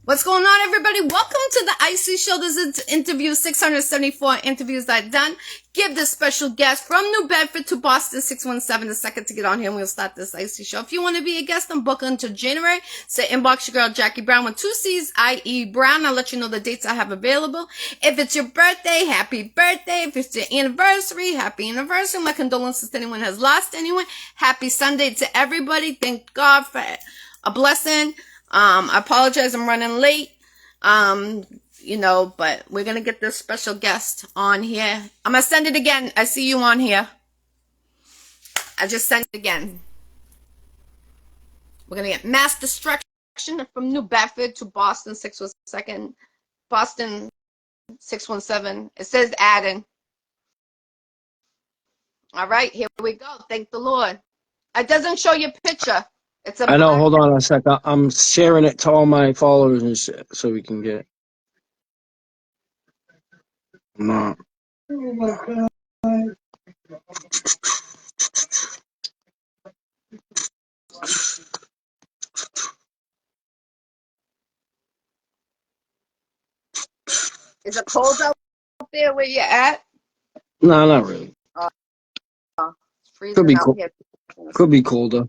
What's going on, everybody? Welcome to the Iccy Show. This is interview 674 interviews I've done. Give this special guest from New Bedford to Boston 617 a second to get on here, and we'll start this Iccy Show. If you want to be a guest, I'm booking until January. So inbox your girl Jackie Brown with 2 C's, I.E. Brown. I'll let you know the dates I have available. If it's your birthday, happy birthday. If it's your anniversary, happy anniversary. My condolences to anyone who has lost anyone. Happy Sunday to everybody. Thank God for a blessing. I apologize, I'm running late. But we're gonna get this special guest on here. I'm gonna send it again. I see you on here. I just sent it again. We're gonna get mass destruction from New Bedford to Boston 617. Boston 617. It says adding. All right, here we go. Thank the Lord. It doesn't show your picture. I know. Hold on a sec. I'm sharing it to all my followers and shit so we can get. No. Is it cold out there where you're at? No, not really. It's freezing out here. Could be colder.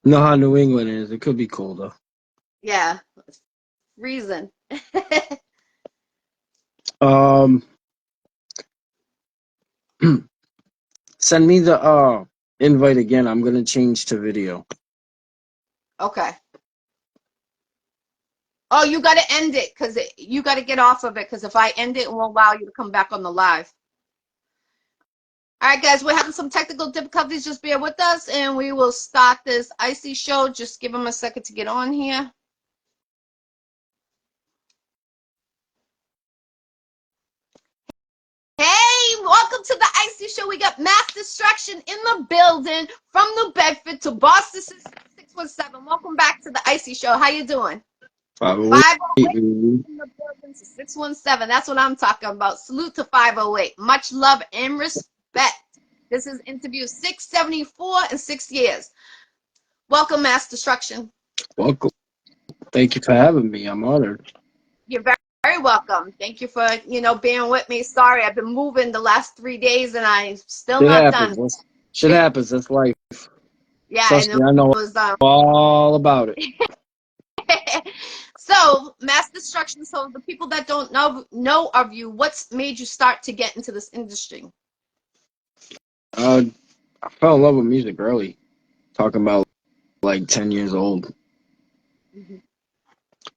You know how New England is. It could be colder. Yeah, it's freezing. Send me the invite again. I'm gonna change to video. Okay. Oh, you got to end it because you got to get off of it because if I end it, it won't allow you to come back on the live. All right, guys, we're having some technical difficulties. Just bear with us, and we will start this Iccy Show. Just give them a second to get on here. Hey, welcome to the Iccy Show. We got mass destruction in the building from New Bedford to Boston 617. Welcome back to the Iccy Show. How you doing? 508 in the building to 617. That's what I'm talking about. Salute to 508. Much love and respect. This is interview 674 in 6 years. Welcome, Mass Destruction. Welcome. Thank you for having me. I'm honored. You're very, very welcome. Thank you for, being with me. Sorry, I've been moving the last 3 days and I'm still not done. Shit happens. That's life. Yeah, trust me, I know all about it. So, mass destruction. So, the people that don't know of you, what's made you start to get into this industry? I fell in love with music early. Talking about like 10 years old. Mm-hmm.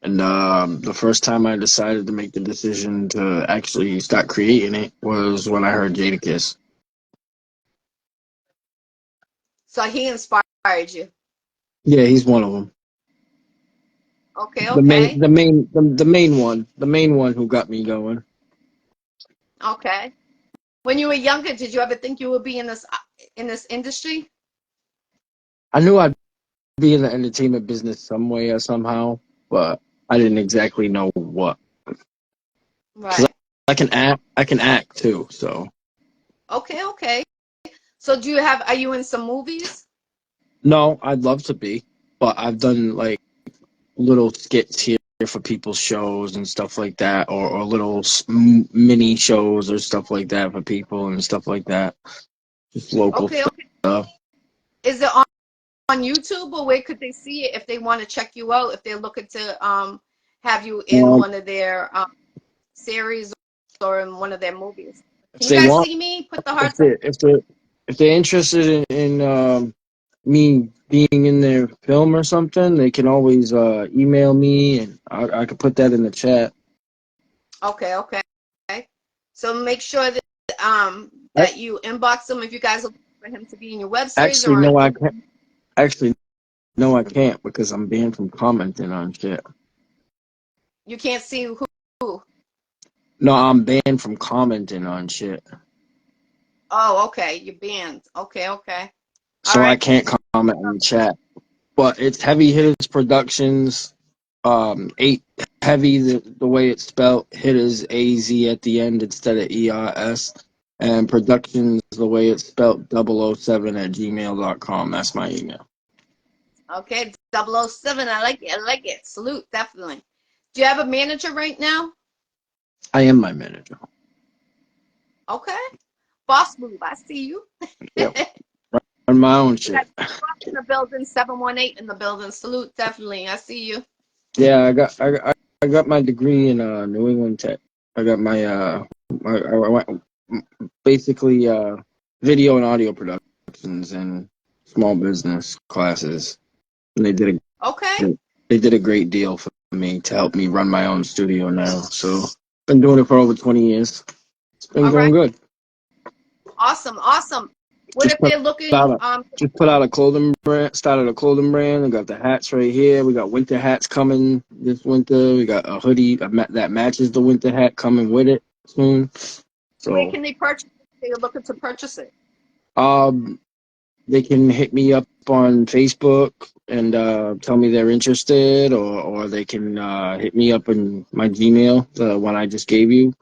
And the first time I decided to make the decision to actually start creating it was when I heard Jadakiss. So he inspired you. Yeah, he's one of them. Okay. The main one who got me going. Okay. When you were younger, did you ever think you would be in this industry? I knew I'd be in the entertainment business some way or somehow, but I didn't exactly know what. Right. I can act too, so. Okay. So are you in some movies? No, I'd love to be, but I've done like little skits here for people's shows and stuff like that, or little mini shows or stuff like that for people and stuff like that. Just local stuff. Is it on YouTube, or where could they see it if they want to check you out, if they're looking to have you in one of their series or in one of their movies? Can you guys see me? Put the hearts up. If they're interested in me being in their film or something, they can always email me, and I could put that in the chat. Okay. So make sure that that you inbox them if you guys are looking for him to be in your web series. No, I can't because I'm banned from commenting on shit. You can't see who? No, I'm banned from commenting on shit. Oh, okay. You're banned. Okay. So I can't comment on the chat. But it's Heavy Hitters Productions. 8 Heavy, the way it's spelled. Hitters, AZ at the end instead of ERS. And Productions, the way it's spelled, 007 at gmail.com. That's my email. Okay, 007. I like it. I like it. Salute, definitely. Do you have a manager right now? I am my manager. Okay. Boss move. I see you. Yep. On my own We got shit. in the building, 718 in the building. Salute, definitely. I see you. Yeah, I got my degree in New England Tech. I got my I went basically video and audio productions and small business classes. And Okay. they did a great deal for me to help me run my own studio now. So been doing it for over 20 years. It's been All going right. good. Awesome. Awesome. What Just if put they're looking out a just put out a clothing brand. Started a clothing brand. I got the hats right here. We got winter hats coming this winter. We got a hoodie that matches the winter hat coming with it soon. where So can they purchase it if they're looking to purchase it? um, they can hit me up on Facebook and tell me they're interested, or they can hit me up in my Gmail, the one I just gave you,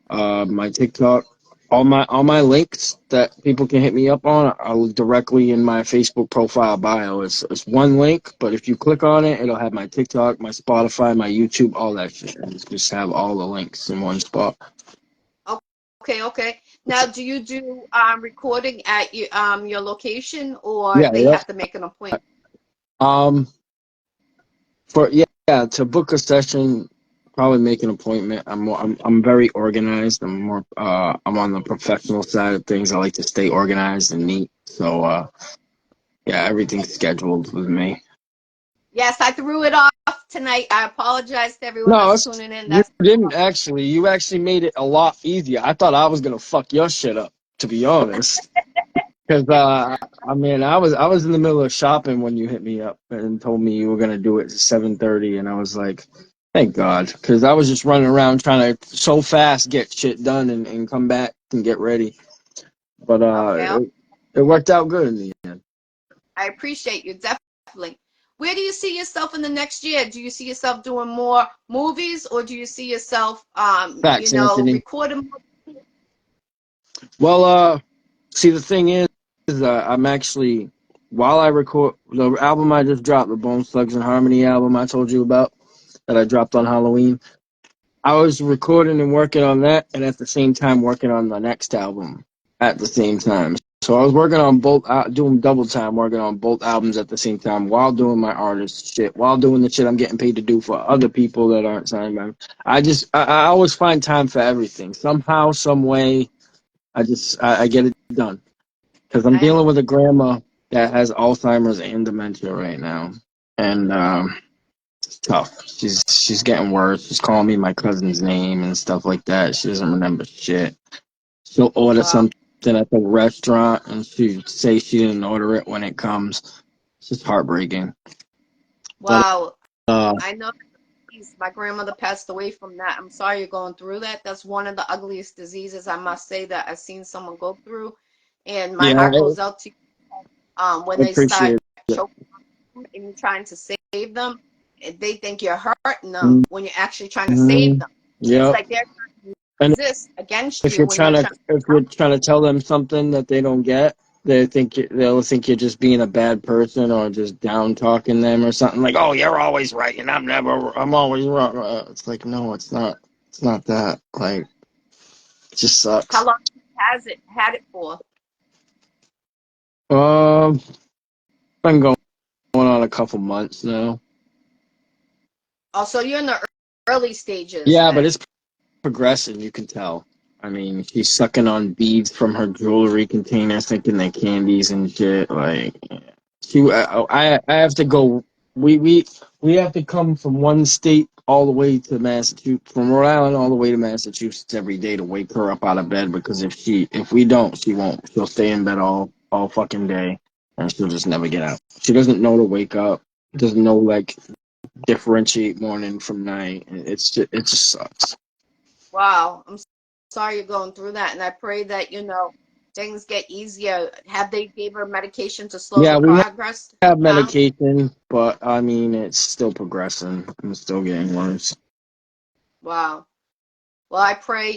my TikTok. All my links that people can hit me up on are directly in my Facebook profile bio. It's one link, but if you click on it, it'll have my TikTok, my Spotify, my YouTube, all that shit. Just have all the links in one spot. Okay, okay. Now, do you do recording at your location, or Yeah, they yeah. have to make an appointment? Um, yeah, to book a session, probably make an appointment. I'm very organized. I'm on the professional side of things. I like to stay organized and neat. So yeah, everything's scheduled with me. Yes, I threw it off tonight. I apologize to everyone No, that's it's, tuning in. you That's didn't actually. You actually made it a lot easier. I thought I was gonna fuck your shit up, to be honest. Because I mean, I was in the middle of shopping when you hit me up and told me you were gonna do it at 7:30, and I was like, thank God, because I was just running around trying to so fast get shit done and come back and get ready. But okay. it worked out good in the end. I appreciate you definitely. Where do you see yourself in the next year? Do you see yourself doing more movies, or do you see yourself, Facts, Anthony. recording? Well, see, the thing is I'm actually while I record the album I just dropped, the Bone Slugs and Harmony album I told you about that I dropped on Halloween. I was recording and working on that, and at the same time working on the next album at the same time. So I was working on both, doing double time, working on both albums at the same time while doing my artist shit, while doing the shit I'm getting paid to do for other people that aren't signed by me. I always find time for everything. Somehow, some way, I get it done. Because I'm I dealing with a grandma that has Alzheimer's and dementia right now. And it's tough. She's getting worse. She's calling me my cousin's name and stuff like that. She doesn't remember shit. She'll order Wow, something at the restaurant and she say she didn't order it when it comes. It's just heartbreaking. But wow. uh, I know my grandmother passed away from that. I'm sorry you're going through that. That's one of the ugliest diseases I must say that I've seen someone go through, and my yeah, heart goes out to you. When I they start appreciate it. choking and you're trying to save them, they think you're hurting them Mm-hmm. when you're actually trying to save them. It's Yep. like they're trying to And resist against you when you're trying if to you're help. trying to tell them something that they don't get, they'll think you're just being a bad person or just down talking them or something like, "Oh, you're always right and I'm always wrong." It's like, no, it's not. It's not that. Like, it just How sucks. long has it had it for? Been going on a couple months now. Oh, so you're in the early stages Yeah, but then. it's progressing. You can tell. I mean, she's sucking on beads from her jewelry container, thinking they're candies and shit. Like, I have to go. We we we have to come from one state all the way to Massachusetts, from Rhode Island all the way to Massachusetts every day to wake her up out of bed. Because if we don't, she won't. She'll stay in bed all fucking day, and she'll just never get out. She doesn't know to wake up. Doesn't know like differentiate morning from night. It just sucks. Wow, I'm sorry you're going through that, and I pray that things get easier. Have they gave her medication to slow the Yeah, we progress have down? medication, but I mean, it's still progressing. I'm still getting worse. Wow. Well, I pray,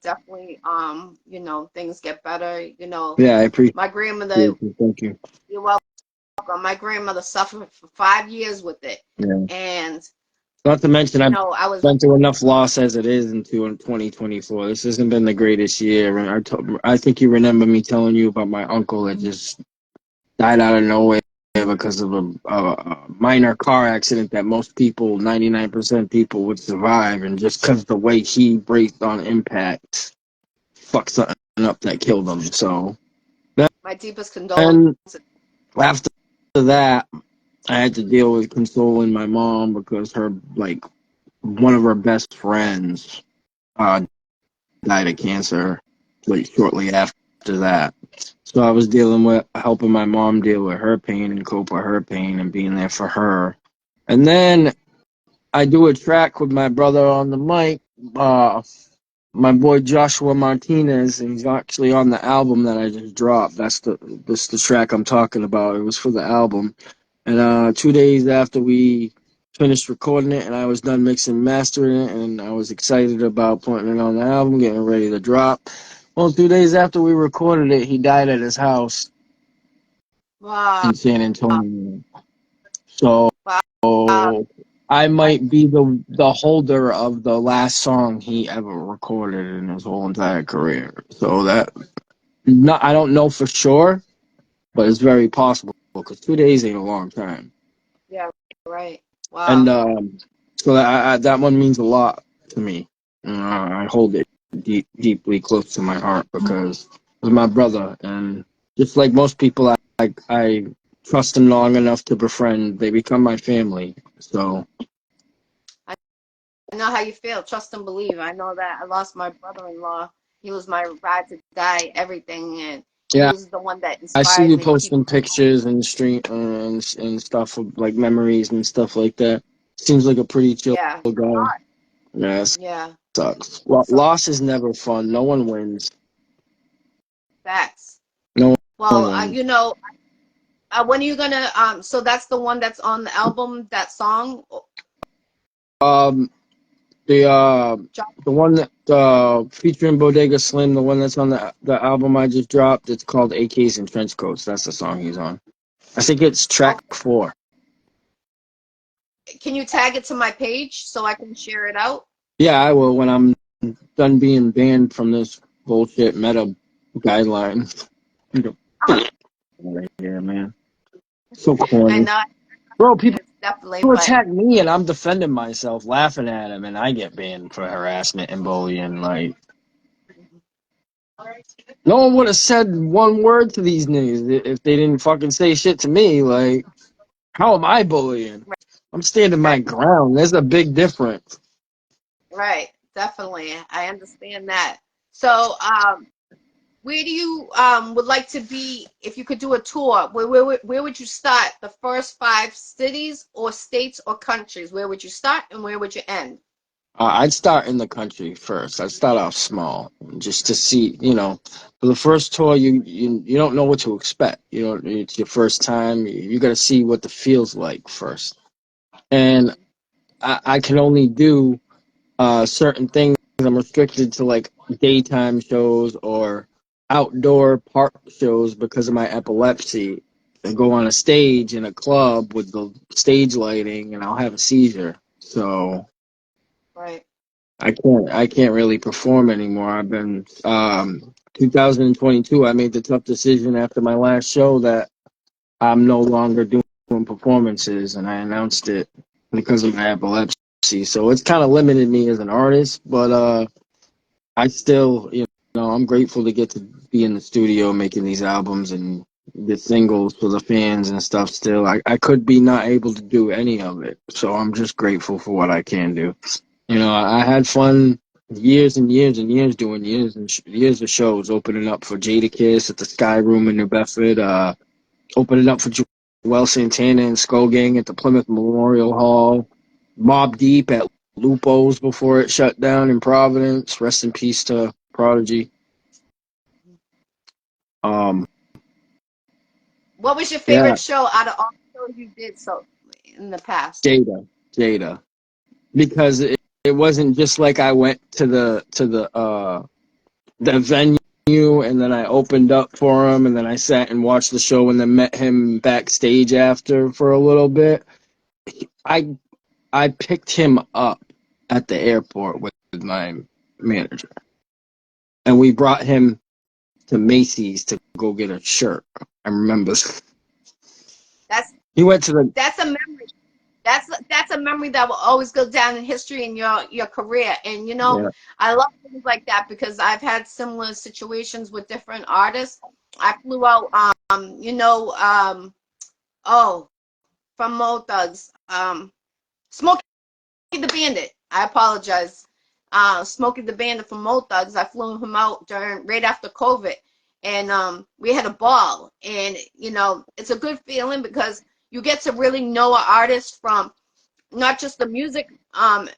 definitely, things get better. Yeah, I appreciate My grandmother, you. Thank you. you're welcome. My grandmother suffered for 5 years with it. Yeah. And, Not to mention, you I've know, I was, been through enough loss as it is in 2024. This hasn't been the greatest year. And I think you remember me telling you about my uncle that just died out of nowhere because of a minor car accident that most people, 99% people, would survive. And just because the way he braked on impact fucked something up that killed him. So, my deepest condolences. and after that, I had to deal with consoling my mom because her, like, one of her best friends uh, died of cancer, like, shortly after that. So I was dealing with helping my mom deal with her pain and cope with her pain and being there for her. And then I do a track with my brother on the mic, my boy Joshua Martinez, and he's actually on the album that I just dropped. That's the track I'm talking about. It was for the album. And 2 days after we finished recording it and I was done mixing and mastering it and I was excited about putting it on the album, getting ready to drop. Well, 2 days after we recorded it, he died at his house Wow. in San Antonio. So Wow. I might be the holder of the last song he ever recorded in his whole entire career. So I don't know for sure, but it's very possible because 2 days ain't a long time. Yeah, right. And Wow. so that one means a lot to me. I hold it deeply close to my heart because it was my brother, and just like most people, I trust them long enough to befriend. They become my family. So I know how you feel. Trust and believe. I know that. I lost my brother-in-law. He was my ride to die, everything, and he yeah, was the one that I see inspired you me to keep. posting pictures and stream and stuff of, like, memories and stuff like that. Seems like a pretty chill Yeah, guy. Yeah, it yeah. sucks. Well, So loss is never fun. No one wins. facts. No one Well, wins. you know, when are you gonna? So that's the one that's on the album. That song. Um, The Drop- the one that featuring Bodega Slim, the one that's on the album I just dropped, it's called AKs and Trench Coats. That's the song he's on. I think it's track Okay. 4. Can you tag it to my page so I can share it out? Yeah, I will when I'm done being banned from this bullshit meta guideline. Right here, man. So I corny. know Bro, people it's definitely, but attack me and I'm defending myself, laughing at him, and I get banned for harassment and bullying. Like, no one would have said one word to these niggas if they didn't fucking say shit to me. Like, how am I bullying? I'm standing my right, ground. There's a big difference. right, definitely. I understand that. So, where do you would like to be if you could do a tour? Where would you start? The first 5 cities or states or countries? Where would you start and where would you end? I'd start in the country first. I'd start off small, just to see. For the first tour, you don't know what to expect. It's your first time. You got to see what the feels like first. And I can only do certain things. I'm restricted to, like, daytime shows or outdoor park shows because of my epilepsy. And go on a stage in a club with the stage lighting, and I'll have a seizure. So Right. I can't really perform anymore. I've been 2022. I made the tough decision after my last show that I'm no longer doing performances, and I announced it because of my epilepsy. So it's kind of limited me as an artist, but I still, I'm grateful to get to be in the studio making these albums and the singles for the fans and stuff. Still, I could be not able to do any of it, so I'm just grateful for what I can do. I had fun years and years and years doing years and years of shows, opening up for Jadakiss at the Sky Room in New Bedford, opening up for Joel Santana and Skull Gang at the Plymouth Memorial Hall, Mobb Deep at Lupo's before it shut down in Providence. Rest in peace to Prodigy. Um, What was your yeah, favorite show out of all the shows you did so in the past? Jada, because it wasn't just like I went to the venue and then I opened up for him, and then I sat and watched the show, and then met him backstage after for a little bit. I I picked him up at the airport with my manager, and we brought him to Macy's to go get a shirt. I remember. He went to the. That's a memory. That's a memory that will always go down in history in your career. And Yeah. I love things like that because I've had similar situations with different artists. I flew out, oh, from Mo Thugs, Smokey the Bandit. I apologize. Smokey the Bandit from Mo Thugs. I flew him out right after COVID, and we had a ball. And it's a good feeling because you get to really know an artist from not just the music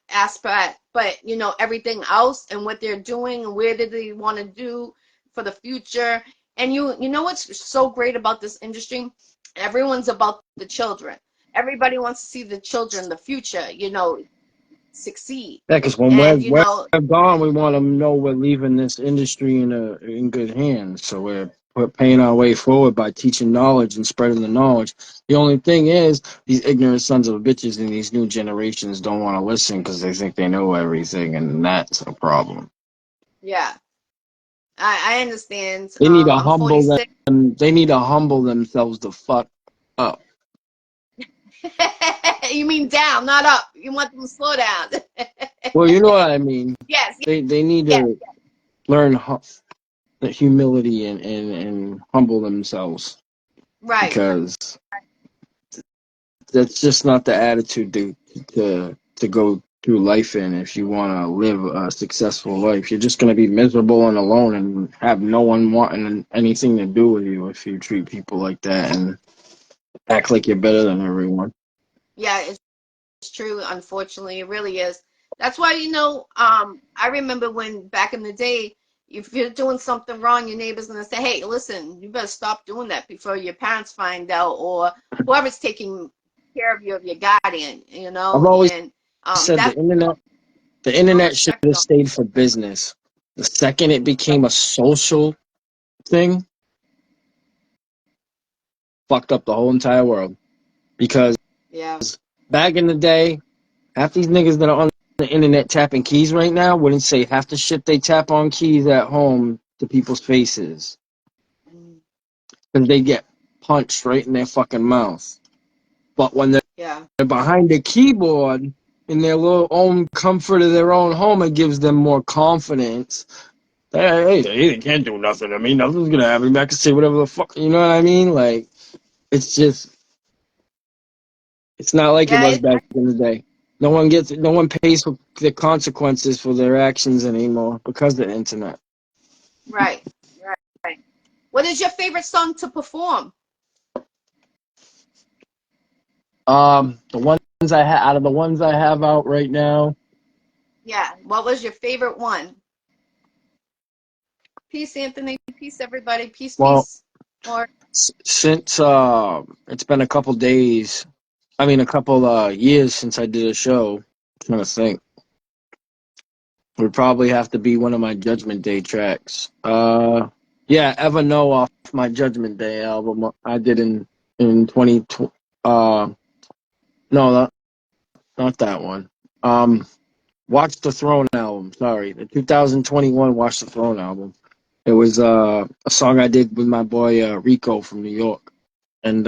aspect, but everything else and what they're doing and where do they want to do for the future. And you know what's so great about this industry? Everyone's about the children. Everybody wants to see the children, the future, succeed. Yeah, because when And we're gone, we want to know we're leaving this industry in good hands. So we're paying our way forward by teaching knowledge and spreading the knowledge. The only thing is, these ignorant sons of bitches in these new generations don't want to listen because they think they know everything, and that's a problem. yeah, I understand. They need to I'm humble 46. them. They need to humble themselves the fuck up. You mean down, not up. You want them to slow down. Well, you know what I mean. Yes, They need yes, to learn the humility and humble themselves, right. because that's just not the attitude to go through life in. If you want to live a successful life, you're just going to be miserable and alone and have no one wanting anything to do with you if you treat people like that and act like you're better than everyone. Yeah, it's true. Unfortunately, it really is. That's why, I remember when back in the day, if you're doing something wrong, your neighbor's gonna say, "Hey, listen, you better stop doing that before your parents find out, or whoever's taking care of your guardian." I've always And said that's the no internet should respect have on. stayed for business. The second it became a social thing, fucked up the whole entire world. Because Yeah. back in the day, half these niggas that are on the internet tapping keys right now wouldn't say half the shit they tap on keys at home to people's faces. Mm, Because they get punched right in their fucking mouth. But when yeah. they're behind the keyboard in their little own comfort of their own home, it gives them more confidence. Hey, they can't do nothing to me. Nothing's gonna happen. I can say whatever the fuck. You know what I mean? Like, it's just, it's not like it Yeah. was back in the day. No one pays for the consequences for their actions anymore because of the internet. Right. Right. Right. What is your favorite song to perform? The ones out of the ones I have out right now. Yeah. What was your favorite one? Peace, Anthony. Peace, everybody. Peace, Well, peace. Or since it's been a couple days, I mean a couple years since I did a show. I'm trying to think. Would probably have to be one of my Judgment Day tracks. Yeah, Ever Know off my Judgment Day album I did in 2020. No, not that one. Watch the Throne album. Sorry, the 2021 Watch the Throne album. It was a song I did with my boy Rico from New York, and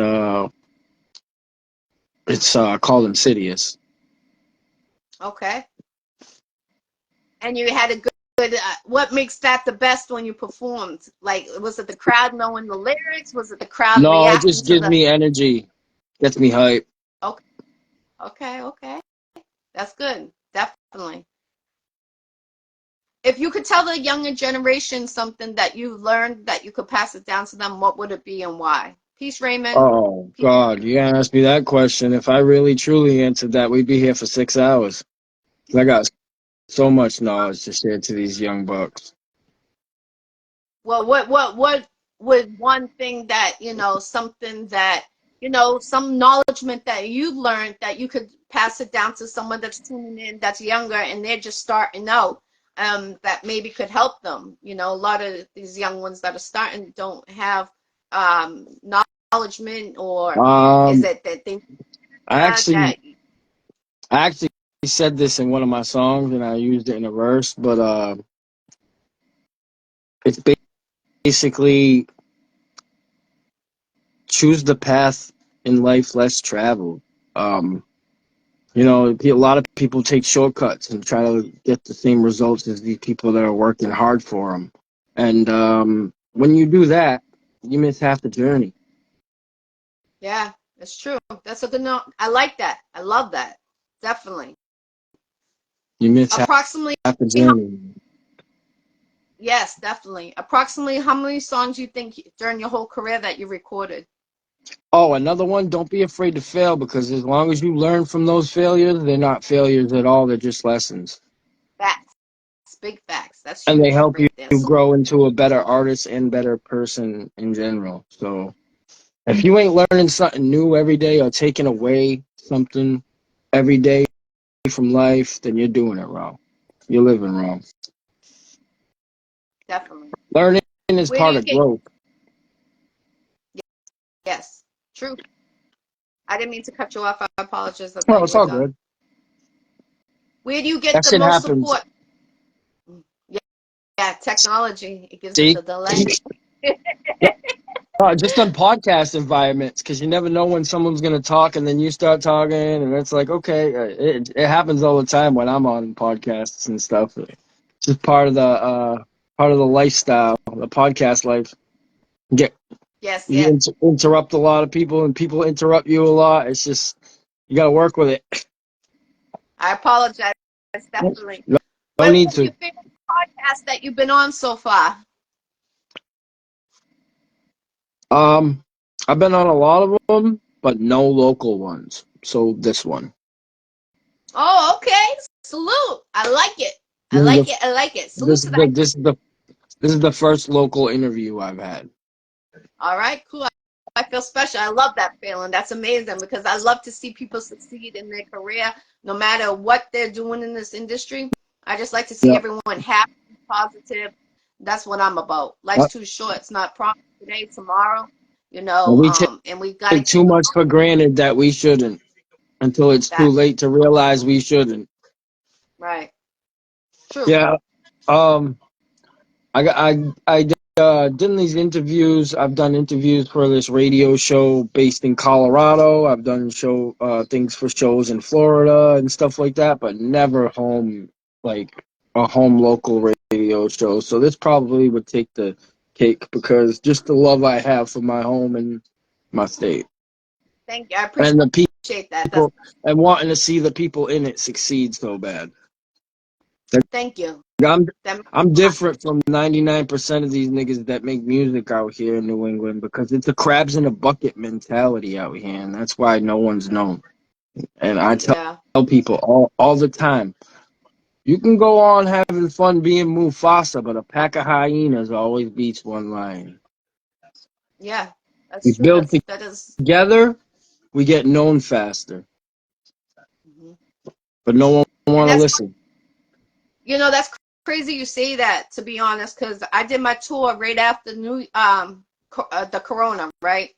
it's called Insidious. okay. And you had a good what makes that the best when you performed? Like, was it the crowd knowing the lyrics? Was it the crowd No, it reacting just to gives the me energy, gets me hype. okay, okay. That's good. Definitely. If you could tell the younger generation something that you learned that you could pass it down to them, what would it be and why? Peace, Raymond. Oh Peace. God, you gotta ask me that question. If I really truly answered that, we'd be here for 6 hours. I got so much knowledge to share to these young bucks. Well, what would one thing that, something that, some knowledgement that you learned that you could pass it down to someone that's tuning in, that's younger, and they're just starting out. that maybe could help them. You know, a lot of these young ones that are starting don't have acknowledgement, or is Um, it that they I actually, that I actually said this in one of my songs, and I used it in a verse. But it's basically choose the path in life less traveled. Um, you know, a lot of people take shortcuts and try to get the same results as these people that are working hard for them. And when you do that, you miss half the journey. yeah, it's true. That's a good note. I like that. I love that. Definitely. You miss Approximately half the how, journey. yes, definitely. Approximately how many songs you think during your whole career that you recorded? Oh, another one, don't be afraid to fail, because as long as you learn from those failures, they're not failures at all, they're just lessons. Facts. Big facts. That's And they huge help you right there. So grow into a better artist and better person in general. So if you ain't learning something new every day or taking away something every day from life, then you're doing it wrong. You're living wrong. definitely. Learning is Where do part you of get, growth. yes, true. I didn't mean to cut you off. I apologize. I Well, thought you it's were all done. good. Where do you get That the shit most happens. support? Yeah, yeah, technology. It gives it See? the delay. Just on podcast environments, because you never know when someone's gonna talk, and then you start talking, and it's like, okay, it happens all the time when I'm on podcasts and stuff. It's just part of the lifestyle, the podcast life. Get Yes, you yes. interrupt a lot of people, and people interrupt you a lot. It's just you got to work with it. I apologize. Definitely. No, no What need was to. your favorite podcast that you've been on so far? Um, I've been on a lot of them, but no local ones. So this one. Oh, okay. Salute. I like it. I This is like the it. I like it. Salute this to is that. the this is the this is the first local interview I've had. All right, cool. I feel special. I love that feeling. That's amazing because I love to see people succeed in their career, no matter what they're doing in this industry. I just like to see Yeah. everyone happy, positive. That's what I'm about. Life's too short. It's not promised today, tomorrow, We and we got to take keep too much for granted that we shouldn't, until it's too that late to realize we shouldn't. right. True. Yeah. Um. I done these interviews. I've done interviews for this radio show based in Colorado. I've done show things for shows in Florida and stuff like that, but never home, like a home local radio show. So this probably would take the cake, because just the love I have for my home and my state, Thank you. I and the appreciate that. That's people, and wanting to see the people in it succeed so bad. thank you. I'm That means I'm a lot. different from 99% of these niggas that make music out here in New England, because it's a crabs in a bucket mentality out here, and that's why no one's known. And I Yeah. tell people all the time, you can go on having fun being Mufasa, but a pack of hyenas always beats one lion. Yeah. We That's true. build That is. together, we get known faster, Mhm. but no one And want to that's listen. That's crazy you say that, to be honest, because I did my tour right after the corona, right?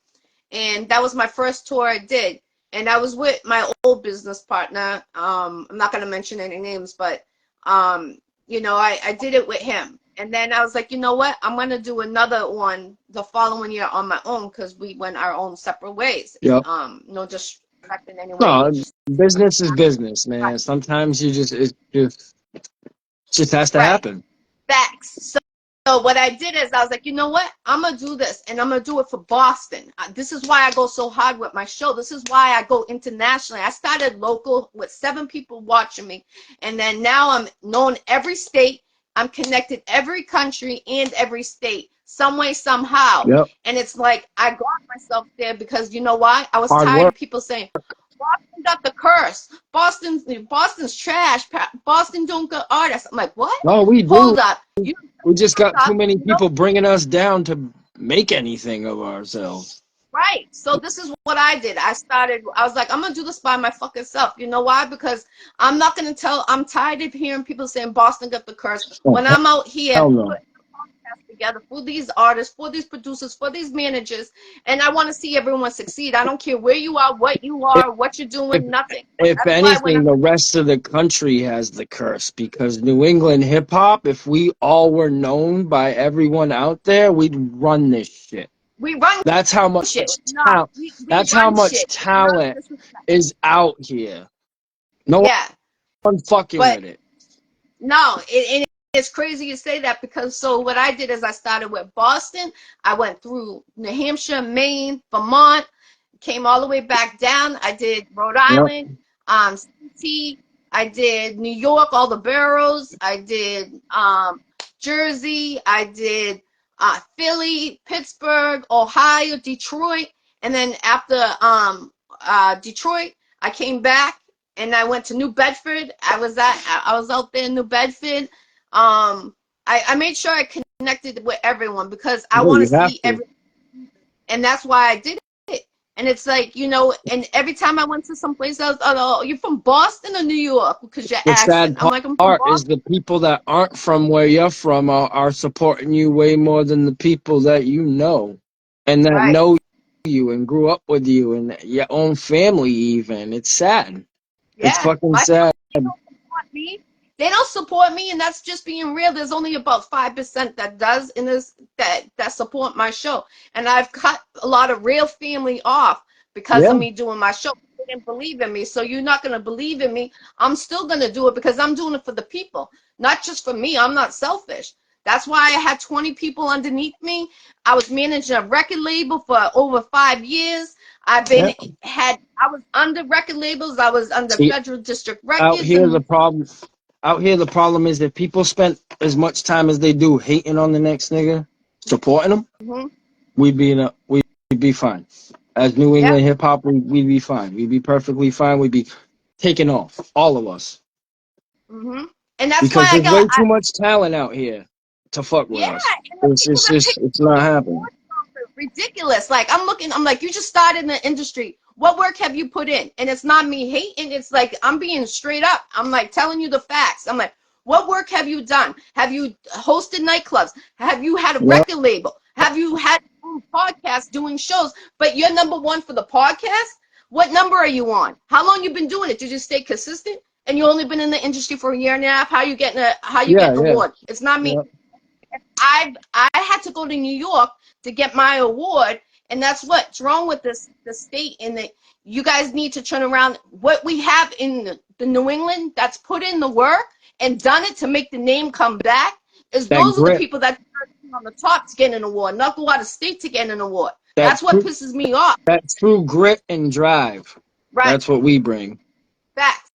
And that was my first tour I did. And I was with my old business partner. I'm not going to mention any names, but, um, I did it with him. And then I was like, you know what? I'm going to do another one the following year on my own, because we went our own separate ways. Yep. No disrespect in any way. We No, just, business is business, man. Sometimes it just has to right. happen. Facts. So what I did is I was like, you know what? I'm gonna do this, and I'm gonna do it for Boston. This is why I go so hard with my show. This is why I go internationally. I started local with 7 people watching me, and then now I'm known every state. I'm connected every country and every state, some way, somehow. Yep. And it's like I got myself there because you know why? I was Hard tired work. of people saying, Boston got the curse. Boston's trash. Boston don't got artists. I'm like, what? No, we do. Hold up. We just got too Up. many people bringing us down to make anything of ourselves. Right. So this is what I did. I was like, I'm gonna do this by my fucking self. You know why? Because I'm not gonna tell. I'm tired of hearing people saying Boston got the curse. Oh, When I'm out here hell no. putting a podcast together for these artists, for these producers, for these managers, and I want to see everyone succeed. I don't care where you are, If, what you're if, doing, nothing. if That's why when anything, the rest of the country has the curse because New England hip hop, if we all were known by everyone out there, we'd run this shit. we run That's how much shit. No, talent. we That's how run much shit. It's not talent disrespect. is out here. No Yeah, one fucking but with it. no, it's crazy you say that because so what I did is I started with Boston. I went through New Hampshire, Maine, Vermont, came all the way back down. I did Rhode Yep. Island, CT. I did New York, all the boroughs. I did Jersey. I did Philly, Pittsburgh, Ohio, Detroit, and then after Detroit, I came back and I went to New Bedford. I was out there in New Bedford. I made sure I connected with everyone because I No, want you to have see to. every, and that's why I did it. And it's like, and every time I went to some place else, oh, you're from Boston or New York because your The accent. sad I'm like, I'm from part is Boston. the people that aren't from where you're from are supporting you way more than the people that you know and that Right. know you and grew up with you and your own family even. It's sad. It's Yeah. fucking My sad. family don't support me. They don't support me, and that's just being real. There's only about 5% that does in this that support my show. And I've cut a lot of real family off because Yeah, of me doing my show. They didn't believe in me. So you're not gonna believe in me. I'm still gonna do it because I'm doing it for the people, not just for me. I'm not selfish. That's why I had 20 people underneath me. I was managing a record label for over 5 years. I've yeah. been I was under record labels. I was under See, Federal District out Records here the and problem out here the problem is if people spent as much time as they do hating on the next nigga, supporting them, mm-hmm, we'd be fine. As New yep, England hip hop, we'd be fine. We'd be perfectly fine. We'd be taking off, all of us. mm-hmm. And that's why Because I there's got way too much talent out here to fuck with yeah. us. And the It's people it's that just pick it's not the happening. awards are ridiculous. Like I'm like, you just started in the industry. What work have you put in? And it's not me hating. It's like I'm being straight up. I'm like telling you the facts. I'm like, what work have you done? Have you hosted nightclubs? Have you had a Yep. record label? Have you had podcasts doing shows? But you're number one for the podcast. What number are you on? How long you been doing it? Did you stay consistent? And you only been in the industry for a year and a half. How you Yeah, getting an yeah. award? It's not me. Yep. I had to go to New York to get my award, and that's what's wrong with the state. And that you guys need to turn around what we have in the New England that's put in the work and done it to make the name come back. Is That those are the grit, people that are on the top to get an award, not go out of state to get an award. that That's what pisses me off. that true grit and drive. Right? That's what we bring. Facts,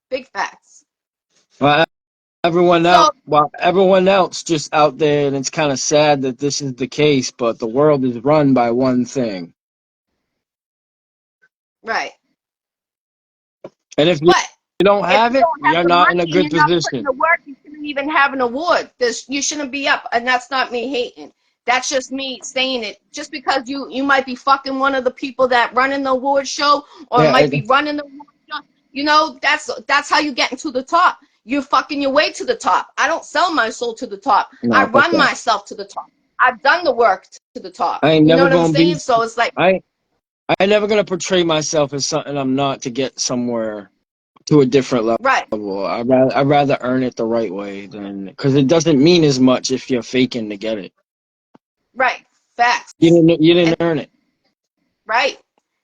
big facts. While So everyone else just out there, and it's kind of sad that this is the case, but the world is run by one thing. right, And if you but don't if have you it, don't have you're the not money in a and good you're not putting position. the work, you shouldn't even have an award. You shouldn't be up, and that's not me hating. That's just me saying it. Just because you might be fucking one of the people that running the award show, or Yeah, might be running the award show. That's how you get into the top. You're fucking your way to the top. I don't sell my soul to the top. I no, fuck run that. myself to the top. I've done the work to the top. I ain't You know never what I'm gonna be. saying? So it's like, I I never gonna portray myself as something I'm not to get somewhere to a different right, level. I'd rather earn it the right way than because it doesn't mean as much if you're faking to get it. right, You facts. didn't And earn it. right.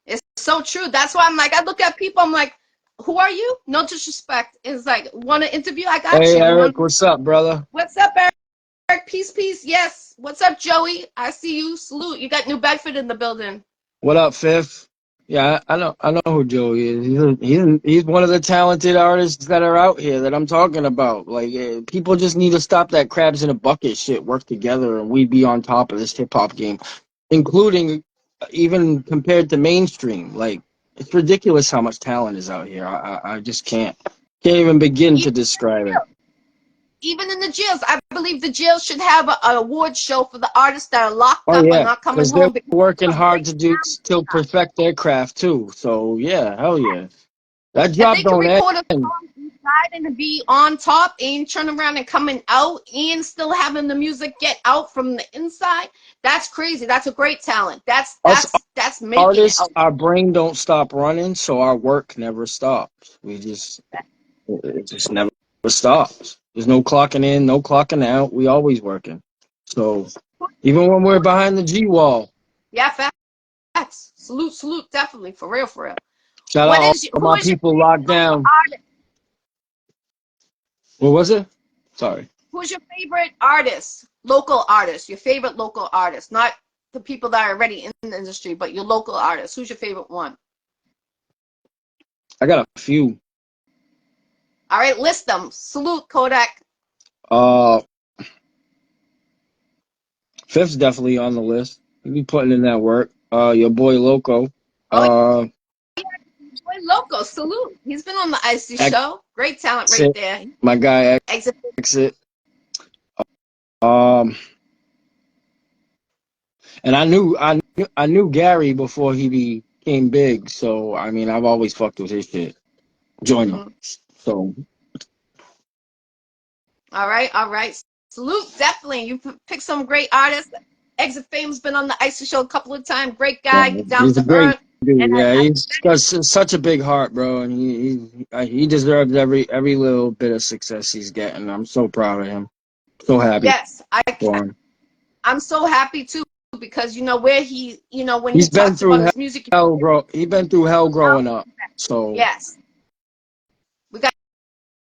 It's so true. That's why I'm like, I look at people, I'm like, who are you? No disrespect. It's like, want to interview? I got Hey you. Eric, what's up, brother? What's up, Eric? Peace, peace. Yes. What's up, Joey? I see you. Salute. You got New Bedford in the building. What up, Fifth? Yeah, I know who Joey is. He's one of the talented artists that are out here that I'm talking about. Like people just need to stop that crabs in a bucket shit, work together, and we'd be on top of this hip hop game, including even compared to mainstream. Like it's ridiculous how much talent is out here. I just can't even begin to Even, describe it. even in the jails, I've believe the jail should have an award show for the artists that are locked Oh up or yeah, not coming because they're home, because working some hard great to do to perfect their craft too. So yeah, hell yeah, that if job they can don't record a end. song inside and be on top and turn around and coming out and still having the music get out from the inside, that's crazy. That's a great talent. That's Us that's that's making it artists, out. our brain don't stop running, so our work never stops. It just never stops. There's no clocking in, no clocking out. We always working. So even when we're behind the G wall, Yeah, facts. Salute, definitely, for real, for real. shout out all Who my is your people favorite locked local down. artist? What was it? Sorry. Who's your favorite artist? Local artist. Your favorite local artist, not the people that are already in the industry, but your local artist. Who's your favorite one? I got a few. All right, list them. Salute, Kodak. Uh, Fifth's definitely on the list. He be putting in that work. Your boy Loco. Oh, Uh, yeah, boy, Loco. Salute. He's been on the Iccy Show. Great talent right Exit. there. My guy Exit. Exit. Um, and I knew Gary before he became big. So I mean, I've always fucked with his shit. Join him. Mm-hmm. So All right, all right. Salute, definitely. You picked some great artists. Exit Fame's been on the Icey Show a couple of times. Great guy, down he's a to great earth. dude. And Yeah, I he's got such a big heart, bro, and he deserves every little bit of success he's getting. I'm so proud of him. So happy yes, for him. I'm so happy too, because you know where when he He's been talks about through his music, He been through hell growing up. So yes. We got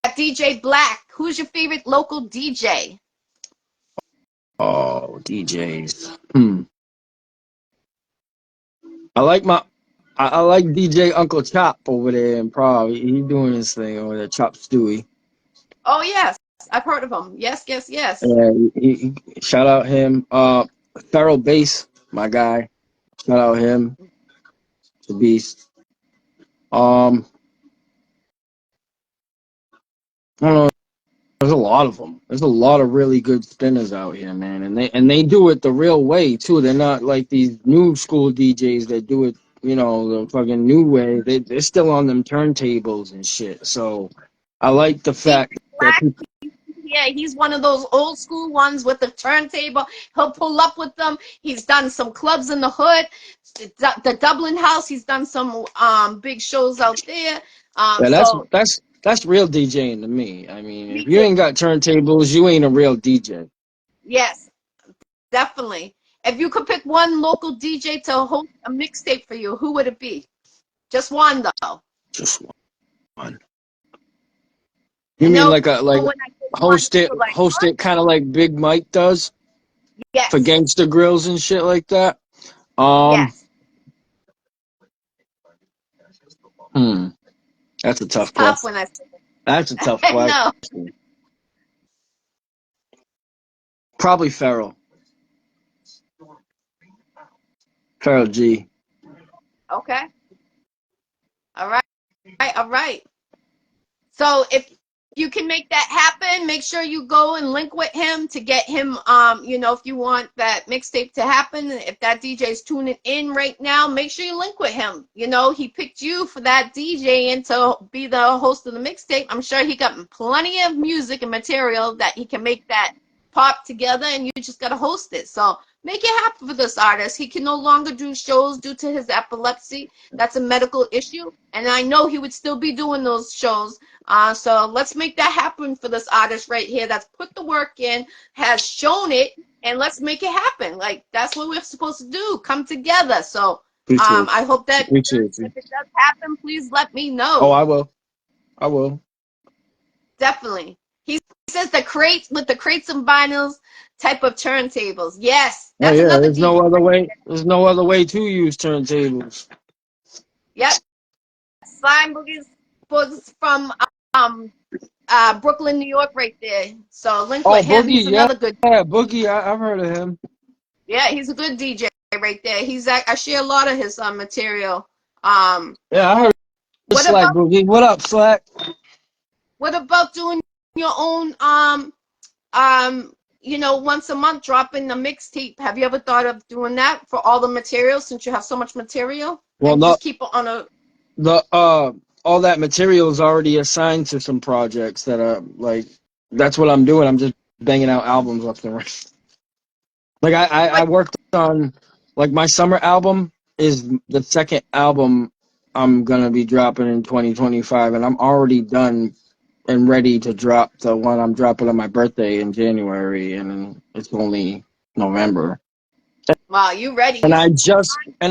DJ Black. Who's your favorite local DJ? oh, DJs. I like I like DJ Uncle Chop over there in Prague. He doing his thing over there, Chop Stewie. Oh yes, I've heard of him. Yes, yes, yes. And shout out him. Feral Bass, my guy. Shout out him. The beast. Um, I don't know. There's a lot of them. There's a lot of really good spinners out here, man, and they do it the real way too. They're not like these new school DJs that do it, the fucking new way. They're still on them turntables and shit. So I like the DJ fact that Black. people. Yeah, he's one of those old school ones with the turntable. He'll pull up with them. He's done some clubs in the hood, the Dublin House. He's done some big shows out there. Yeah, So that's real DJing to me. I mean, if me you too. ain't got turntables, you ain't a real DJ. Yes, definitely. If you could pick one local DJ to host a mixtape for you, who would it be? Just one though. Just one. You I mean know like when I say one, people are like, host it kind of like Big Mike does for yes, gangster grills and shit like that? Um, yes. hmm, that's a It's tough tough question. when I say That's a tough it. question. No. Probably Feral G. Okay. All right. All right. So if you can make that happen, make sure you go and link with him to get him, if you want that mixtape to happen, if that DJ is tuning in right now, make sure you link with him. He picked you for that DJ and to be the host of the mixtape. I'm sure he got plenty of music and material that he can make that pop together, and you just got to host it. So make it happen for this artist. He can no longer do shows due to his epilepsy. That's a medical issue. And I know he would still be doing those shows, so let's make that happen for this artist right here that's put the work in, has shown it, and let's make it happen. Like, that's what we're supposed to do, come together. So Appreciate I hope that appreciate you. if it does happen, please let me Oh, know. I will. I will. Definitely. He says the crates with the crates and vinyls type of turntables. Yes, Oh that's yeah, another there's no DJ other right way. there. There's no other way to use turntables. Yep. Slime Boogies from um Brooklyn, New York, right there. So link Oh, with him. He's Boogie, yeah, another good. yeah, Boogie. I've heard of him. Yeah, he's a good DJ right there. I share a lot of his material. Um, Yeah, I heard what Slack about Boogie. What up, Slack? doing your own once a month dropping the mixtape. Have you ever thought of doing that for all the material, since you have so much material, Well, and just keep it on a? the all that material is already assigned to some projects that are like that's what I'm doing. I'm just banging out albums left and right. Like I Like, worked on like my summer album is the second album I'm gonna be dropping in 2025, and I'm already done and ready to drop the one I'm dropping on my birthday in January, and it's only November. wow, you ready? And You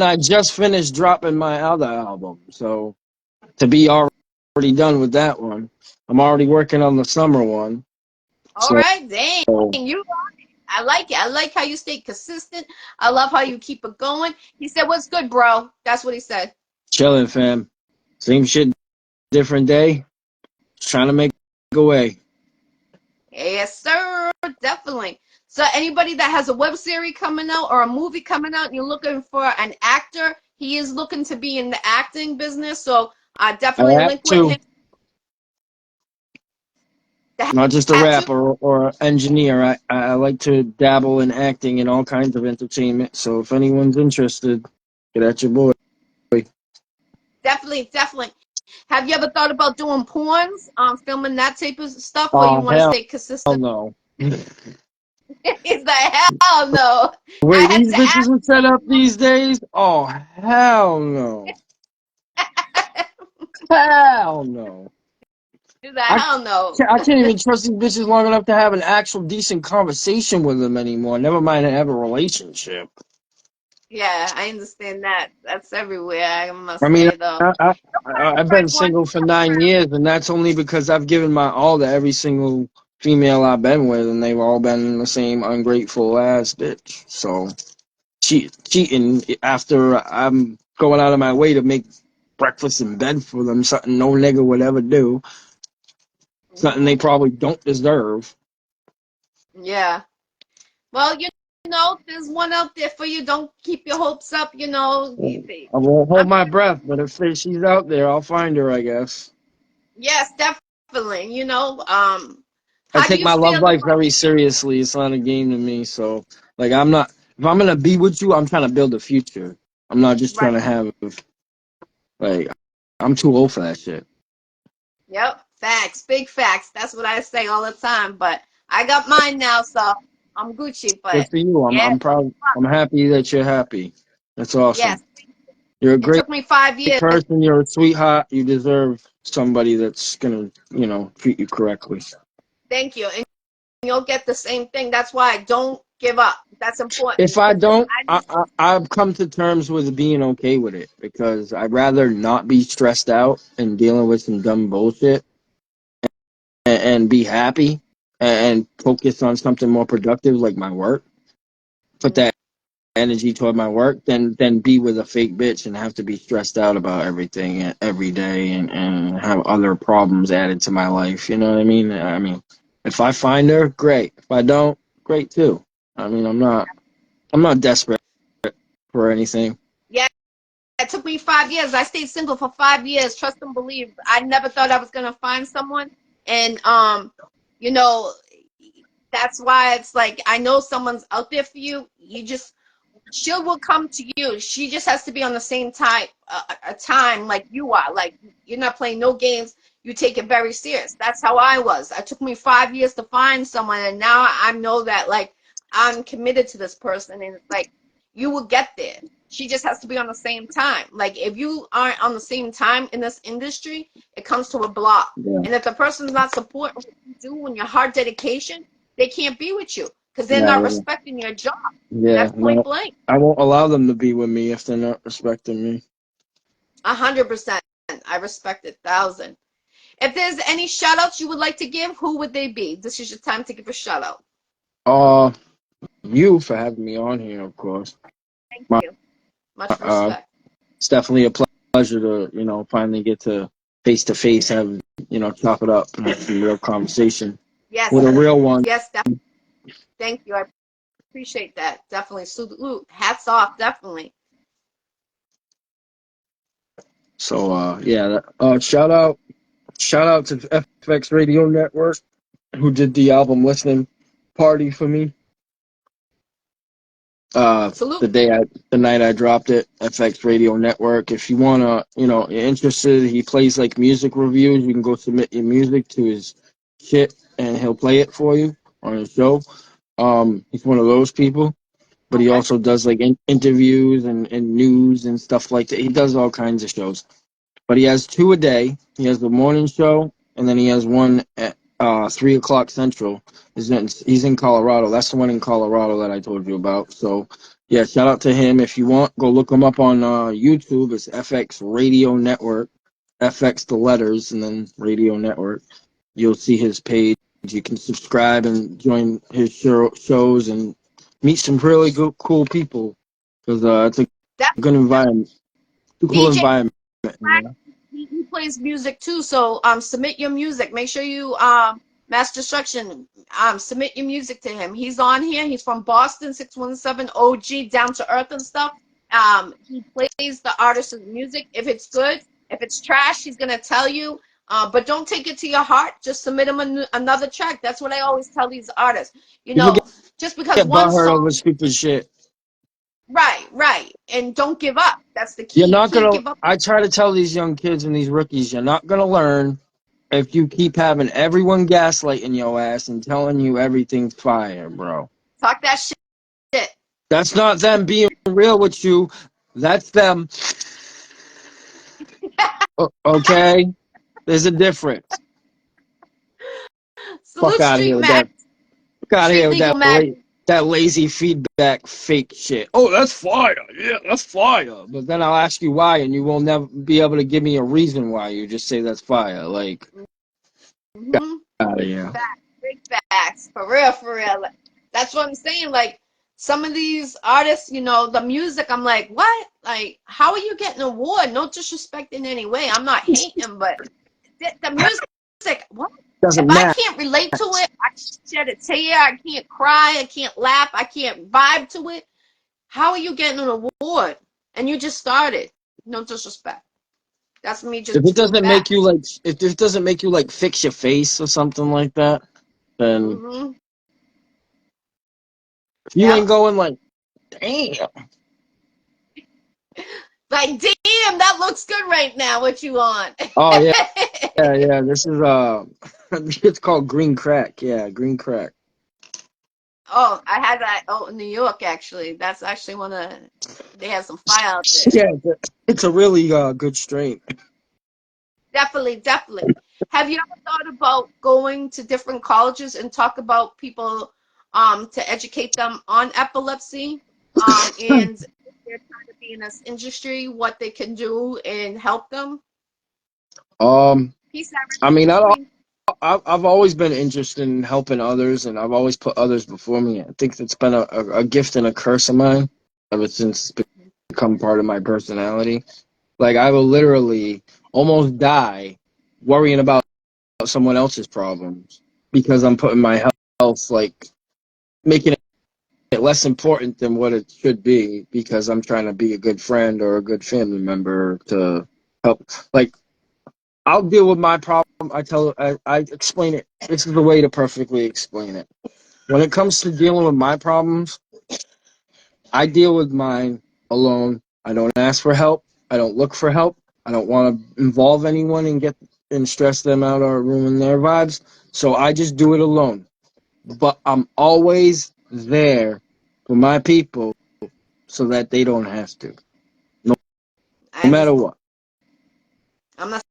I just finished dropping my other album, so to be already done with that one, I'm already working on the summer one. all So right? Dang, you. I like it. I like how you stay consistent. I love how you keep it going. He said, "What's good, bro?" That's what he said. chilling, fam. Same shit, different day. Just trying to make a way. Yes, sir. Definitely. So anybody that has a web series coming out or a movie coming out and you're looking for an actor, he is looking to be in the acting business. So I I definitely have link with him. to, The not just a hat too. rapper or engineer. I like to dabble in acting and all kinds of entertainment. So if anyone's interested, get at your boy. Definitely, definitely. Have you ever thought about doing porns, filming that type of stuff, or you Oh, want to hell stay consistent? no. He's like, hell no. The I way had these to ask. bitches are set up these days, oh, hell no. Hell no. He's like, I hell no. I can't even trust these bitches long enough to have an actual decent conversation with them anymore. Never mind have a relationship. Yeah, I understand that. That's everywhere, I I must mean, say, though. I, I, Nobody I've been right one. single for 9 years, and that's only because I've given my all to every single female I've been with, and they've all been the same ungrateful ass bitch. So cheating after I'm going out of my way to make breakfast in bed for them, something no nigga would ever do, something they Hmm. probably don't deserve. Yeah. Well, there's one out there for you. Don't keep your hopes up. I won't I'm, hold my breath, but if she's out there, I'll find her, I guess. yes, definitely. I How do take you my love feel life about? very seriously. It's not a game to me. So, like, I'm not, if I'm going to be with you, I'm trying to build a future. I'm not just Right. trying to have, like, I'm too old for that shit. Yep. Facts. Big facts. That's what I say all the time. But I got mine now, so I'm Gucci. Good But for you. yeah, I'm proud. I'm happy that you're happy. That's yes. awesome. You're a It great took me 5 years. person. You're a sweetheart. You deserve somebody that's going to, treat you correctly. Thank you. And you'll get the same thing. That's why I don't give up. That's important. If I don't, I just I've come to terms with being okay with it because I'd rather not be stressed out and dealing with some dumb bullshit and be happy and focus on something more productive like my work. Put that energy toward my work than be with a fake bitch and have to be stressed out about everything every day and have other problems added to my life. You know what I mean? I mean, if I find her, great. If I don't, great too. I mean, I'm not desperate for anything. yeah. It took me 5 years. I stayed single for 5 years. Trust and believe. I never thought I was gonna find someone, and you know, that's why it's like I know someone's out there for you. She will come to you. She just has to be on the same type a time like you are. Like you're not playing no games. You take it very serious. That's how I was. It took me 5 years to find someone, and now I know that like I'm committed to this person, and it's like you will get there. She just has to be on the same time. Like if you aren't on the same time in this industry, it comes to a block. Yeah, And if the person's not supporting what you do and your hard dedication, they can't be with you because they're yeah, not yeah. respecting your job. And Yeah, that's point no, blank. I won't allow them to be with me if they're not respecting me. 100%. I respect it. 1,000. If there's any shout outs you would like to give, who would they be? This is your time to give a shout out. Uh, you for having me on here, of course. Thank My, you. Much uh, respect. it's definitely a pleasure to, finally get to face, have, chop it up and have some real conversation Yes. with a real one. Yes, definitely. Thank you. I appreciate that. Definitely. Salute. Hats off. Definitely. So, yeah, shout out to FX Radio Network who did the album listening. party for me. Salute. The night I dropped it, FX Radio Network. If you wanna, you're interested, he plays like music reviews. You can go submit your music to his shit, and he'll play it for you on his show. He's one of those people, but he Okay. also does like interviews and news and stuff like that. He does all kinds of shows. But he has two a day. He has the morning show, and then he has one at 3 o'clock Central. He's in Colorado. That's the one in Colorado that I told you about. So, yeah, shout out to him. If you want, go look him up on YouTube. It's FX Radio Network. FX the letters, and then Radio Network. You'll see his page. You can subscribe and join his shows and meet some really good, cool people. Because it's a That good environment. Cool DJ environment. he plays music too, so submit your music. Make sure you Mass Destruction submit your music to him. He's on here. He's from Boston, 617 OG, down to earth and stuff. He plays the artist's music. If it's good, if it's trash, he's gonna tell you. But don't take it to your heart. Just submit him another track. That's what I always tell these artists. People Just because get one butthurt over song, stupid shit. right, and don't give up. That's the key. You're You not can't gonna. give up. I try to tell these young kids and these rookies, you're not gonna learn if you keep having everyone gaslighting your ass and telling you everything's fire, bro. Talk that shit. That's not them being real with you. That's them. Okay, there's a difference. Fuck Salute out of here Street with Mag. that. Fuck out of Street here with Legal Mag. that lazy feedback, fake shit. Oh, that's fire. Yeah, that's fire. But then I'll ask you why, and you will never be able to give me a reason why. You just say that's fire. Like, Mm-hmm. out of here. Facts, big facts, for real, for real. That's what I'm saying. Like some of these artists, the music. I'm like, what? Like, how are you getting an award? No disrespect in any way. I'm not hating, but the music. What? If Doesn't I matter. can't relate to it, I can't shed a tear. I can't cry. I can't laugh. I can't vibe to it. How are you getting an award? And you just started. No disrespect. That's me If just it being doesn't make you facts. like, if it doesn't make you like fix your face or something like that, then Mm-hmm. if you Yep. ain't going like, damn. Like, damn, that looks good right now. What you on? Oh yeah, yeah. This is it's called green crack. Yeah, green crack. Oh, I had that. Oh, in New York, actually. That's actually one of. They have some fire out there. Yeah, it's a really good strain. Definitely, definitely. Have you ever thought about going to different colleges and talk about people, to educate them on epilepsy, and if they're trying to be in this industry, what they can do and help them? Um, Peace out, I rest in mean, peace, Queen. I've always been interested in helping others, and I've always put others before me. I think it's been a gift and a curse of mine ever since it's become part of my personality. Like I will literally almost die worrying about someone else's problems because I'm putting my health like making it less important than what it should be because I'm trying to be a good friend or a good family member to help. Like I'll deal with my problem. I explain it. This is the way to perfectly explain it. When it comes to dealing with my problems, I deal with mine alone. I don't ask for help. I don't look for help. I don't want to involve anyone and get and stress them out or ruin their vibes. So I just do it alone. But I'm always there for my people so that they don't have to, no I matter understand. what. I'm the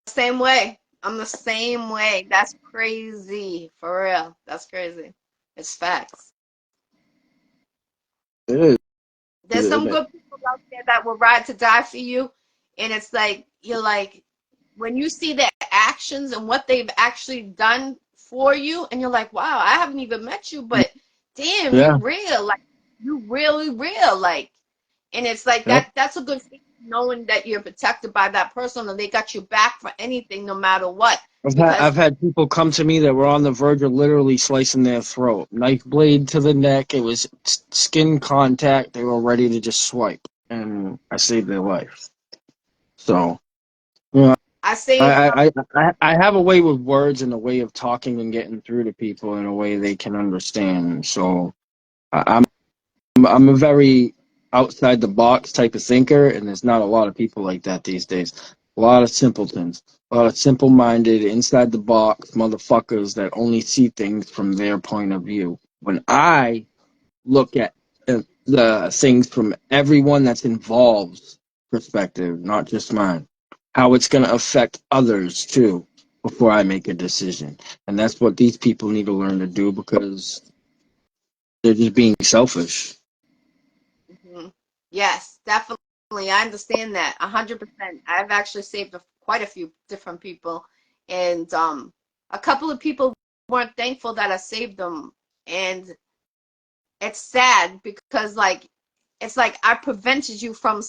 same way. I'm the same way. That's crazy. For real. That's crazy. It's facts. It is. There's some good people out there that will ride to die for you. And it's like, you're like, when you see their actions and what they've actually done for you, and you're like, wow, I haven't even met you, but damn, you Yeah. real. Like, you really real. Like, and it's like Yep. that's a good feeling knowing that you're protected by that person and they got you back for anything, no matter what. Because I've had people come to me that were on the verge of literally slicing their throat. Knife blade to the neck. It was skin contact. They were ready to just swipe. And I saved their life. So, yeah, I saved them. I have a way with words and a way of talking and getting through to people in a way they can understand. So I'm a very outside the box type of thinker, and there's not a lot of people like that these days. A lot of simpletons, a lot of simple minded, inside the box motherfuckers that only see things from their point of view. When I look at the things from everyone that's involved's perspective, not just mine, how it's going to affect others too before I make a decision. And that's what these people need to learn to do because they're just being selfish. Mhm. Yes, definitely. I understand that 100%. I've actually saved quite a few different people, and a couple of people weren't thankful that I saved them, and it's sad because like it's like I prevented you from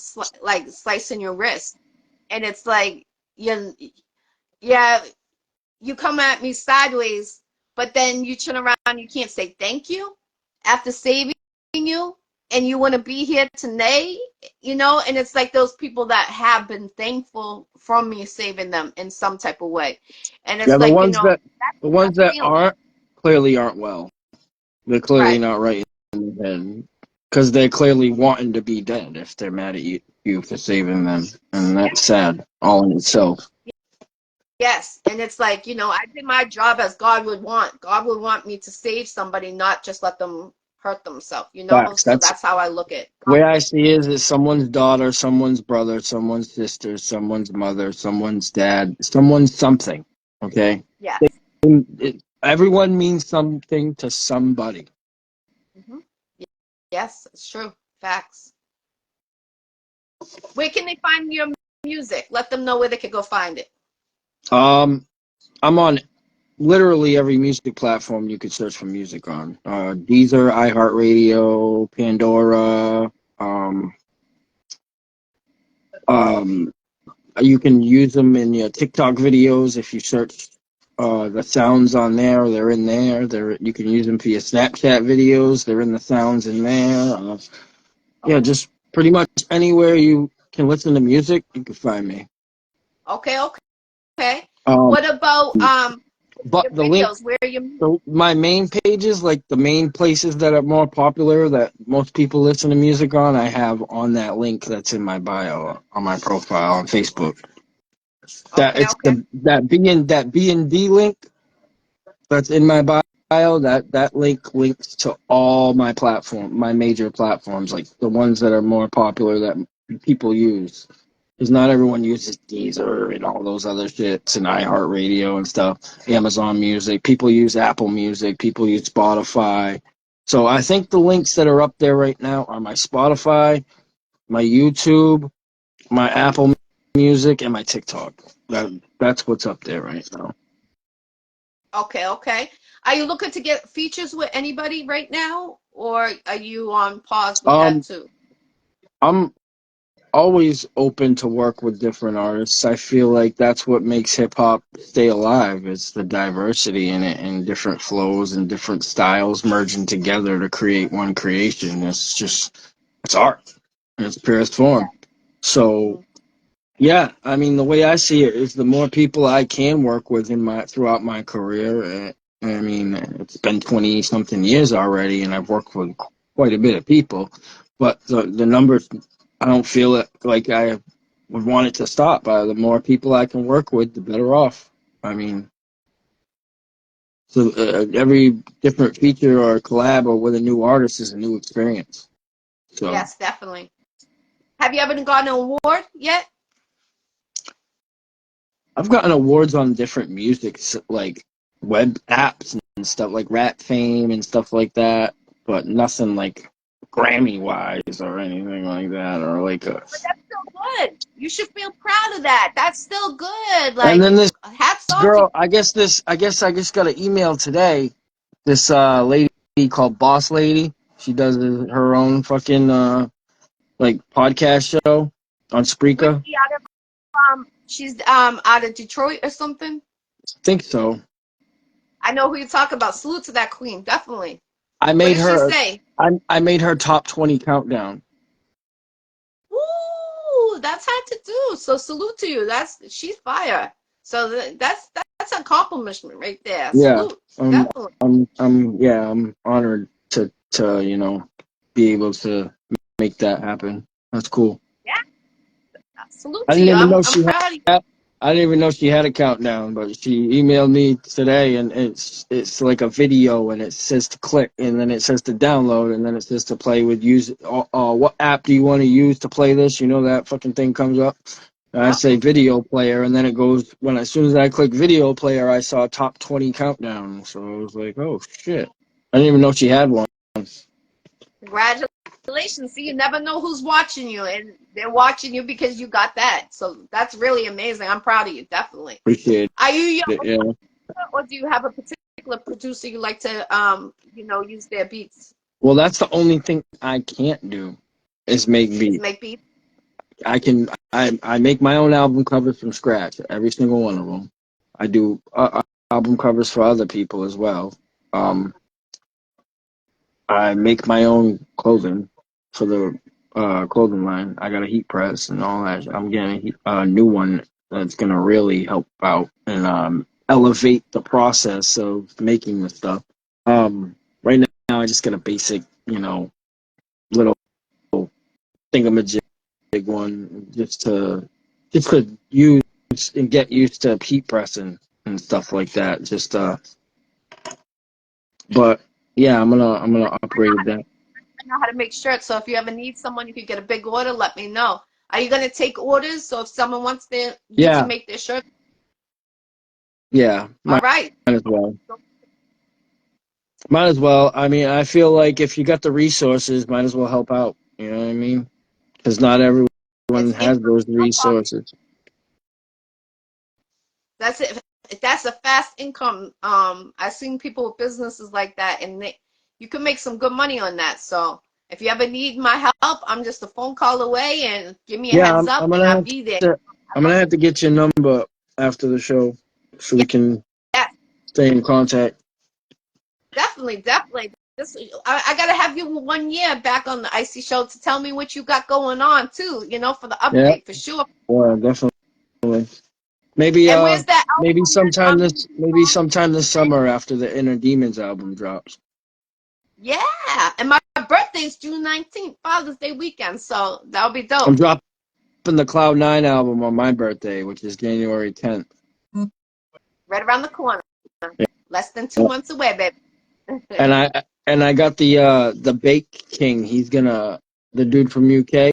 like slicing your wrist, and it's like you, yeah, you come at me sideways, but then you turn around, you can't say thank you after saving you, and you want to be here today, and it's like those people that have been thankful from me saving them in some type of way. And Yeah, it's the like, ones that that's the a tough ones that feeling. aren't clearly aren't well. They're clearly Right. not right in the head because they're clearly wanting to be dead if they're mad at you for saving them, and that's sad all in itself. Yes. And it's like, I did my job as God would want. God would want me to save somebody, not just let them hurt themselves. Facts. So That's that's how I look at it. the way I see it is someone's daughter, someone's brother, someone's sister, someone's mother, someone's dad, someone's something. Okay, Yes. everyone means something to somebody. Hmm. Yes, it's true. Facts. Where can they find your music? Let them know where they could go find it. Um, I'm on literally every music platform you could search for music on. Deezer, iHeartRadio, Pandora. Um, um, you can use them in your TikTok videos if you search the sounds on there. They're in there. You can use them for your Snapchat videos. They're in the sounds in there. Yeah, Okay. just pretty much anywhere you can listen to music, you can find me. Okay, okay. Um, What about but your the link, videos? Where are your my main pages, like the main places that are more popular that most people listen to music on, I have on that link that's in my bio on my profile on Facebook. That Okay, it's okay. that B and D link that's in my bio. That link links to all my major platforms, like the ones that are more popular that people use. Because not everyone uses Deezer and all those other shits and iHeartRadio and stuff. Amazon Music. People use Apple Music. People use Spotify. So I think the links that are up there right now are my Spotify, my YouTube, my Apple Music, and my TikTok. That's what's up there right now. Okay, okay. Are you looking to get features with anybody right now, or are you on pause with that Um, too? I'm always open to work with different artists. I feel like that's what makes hip hop stay alive. It's the diversity in it and different flows and different styles merging together to create one creation. It's art in its purest form. So Hmm. yeah, I mean the way I see it is the more people I can work with in my throughout my career. I mean it's been 20 something years already, and I've worked with quite a bit of people, but the numbers I don't feel it like I would want it to stop. The more people I can work with, the better off. I mean, so every different feature or collab or with a new artist is a new experience. So Yes, definitely. Have you ever gotten an award yet? I've gotten awards on different music, like web apps and stuff, like Rap Fame and stuff like that, but nothing like Grammy wise or anything like that, or like a. But that's still good. You should feel proud of that. That's still good. And Like, then this hats off to girl, I guess I just got an email today. This lady called Boss Lady. She does her own fucking like podcast show on Which Spreaker. out of she's out of Detroit or something. Think so. I know who you're talking about. Salute to that queen, definitely. I What made did she her. say? I made her top 20 countdown. Woo! that's hard to do. So salute to you. She's fire. So that's an accomplishment right there. Yeah, Salute, definitely. I'm honored to be able to make that happen. That's cool. Yeah, salute I to didn't you. even know I'm proud of you. I didn't even know she had a countdown, but she emailed me today, and it's like a video, and it says to click, and then it says to download, and then it says to play with use. What app do you want to use to play this? You know that fucking thing comes up. And I Yep. say video player, and then it goes as soon as I click video player, I saw top 20 countdown. So I was like, oh shit! I didn't even know she had one. Congratulations. See, you never know who's watching you, and they're watching you because you got that. So that's really amazing. I'm proud of you, definitely. Appreciate Are you your it. Yeah. own, or do you have a particular producer you like to, use their beats? Well, that's the only thing I can't do is make Is beats. make beats? I make my own album covers from scratch, every single one of them. I do album covers for other people as well. Um, I make my own clothing for the clothing line. I got a heat press and all that. I'm getting a new one that's gonna really help out and elevate the process of making the stuff. Right now I just got a basic, little thingamajig one just to use and get used to heat pressing and stuff like that. But yeah, I'm gonna upgrade that. I know how to make shirts, so if you ever need someone, you could get a big order, let me know. Are you going to take orders? So if someone wants you to Yeah, make their shirt, yeah, all might right. as well. Might as well. I mean, I feel like if you got the resources, might as well help out. You know what I mean? Because not everyone It's has income. those resources. That's it. That's a fast income. I've seen people with businesses like that, and you can make some good money on that. So if you ever need my help, I'm just a phone call away, and give me a Yeah, heads up, I'm and gonna I'll have be there. to. I'm gonna have to get your number after the show so Yeah, we can yeah, stay in contact. definitely, definitely. I gotta have you 1 year back on the Iccy Show to tell me what you got going on too. For the Yeah, update for sure. well, definitely. Maybe And where's that maybe album that sometime this summer after the Inner Demons album drops. Yeah, and my birthday's June 19th, Father's Day weekend, so that'll be I'm dope. dropping the Cloud 9 album on my birthday, which is January 10th. Right around the corner. Yeah. Less than 2 months away, baby. And I got the Bake King. The dude from UK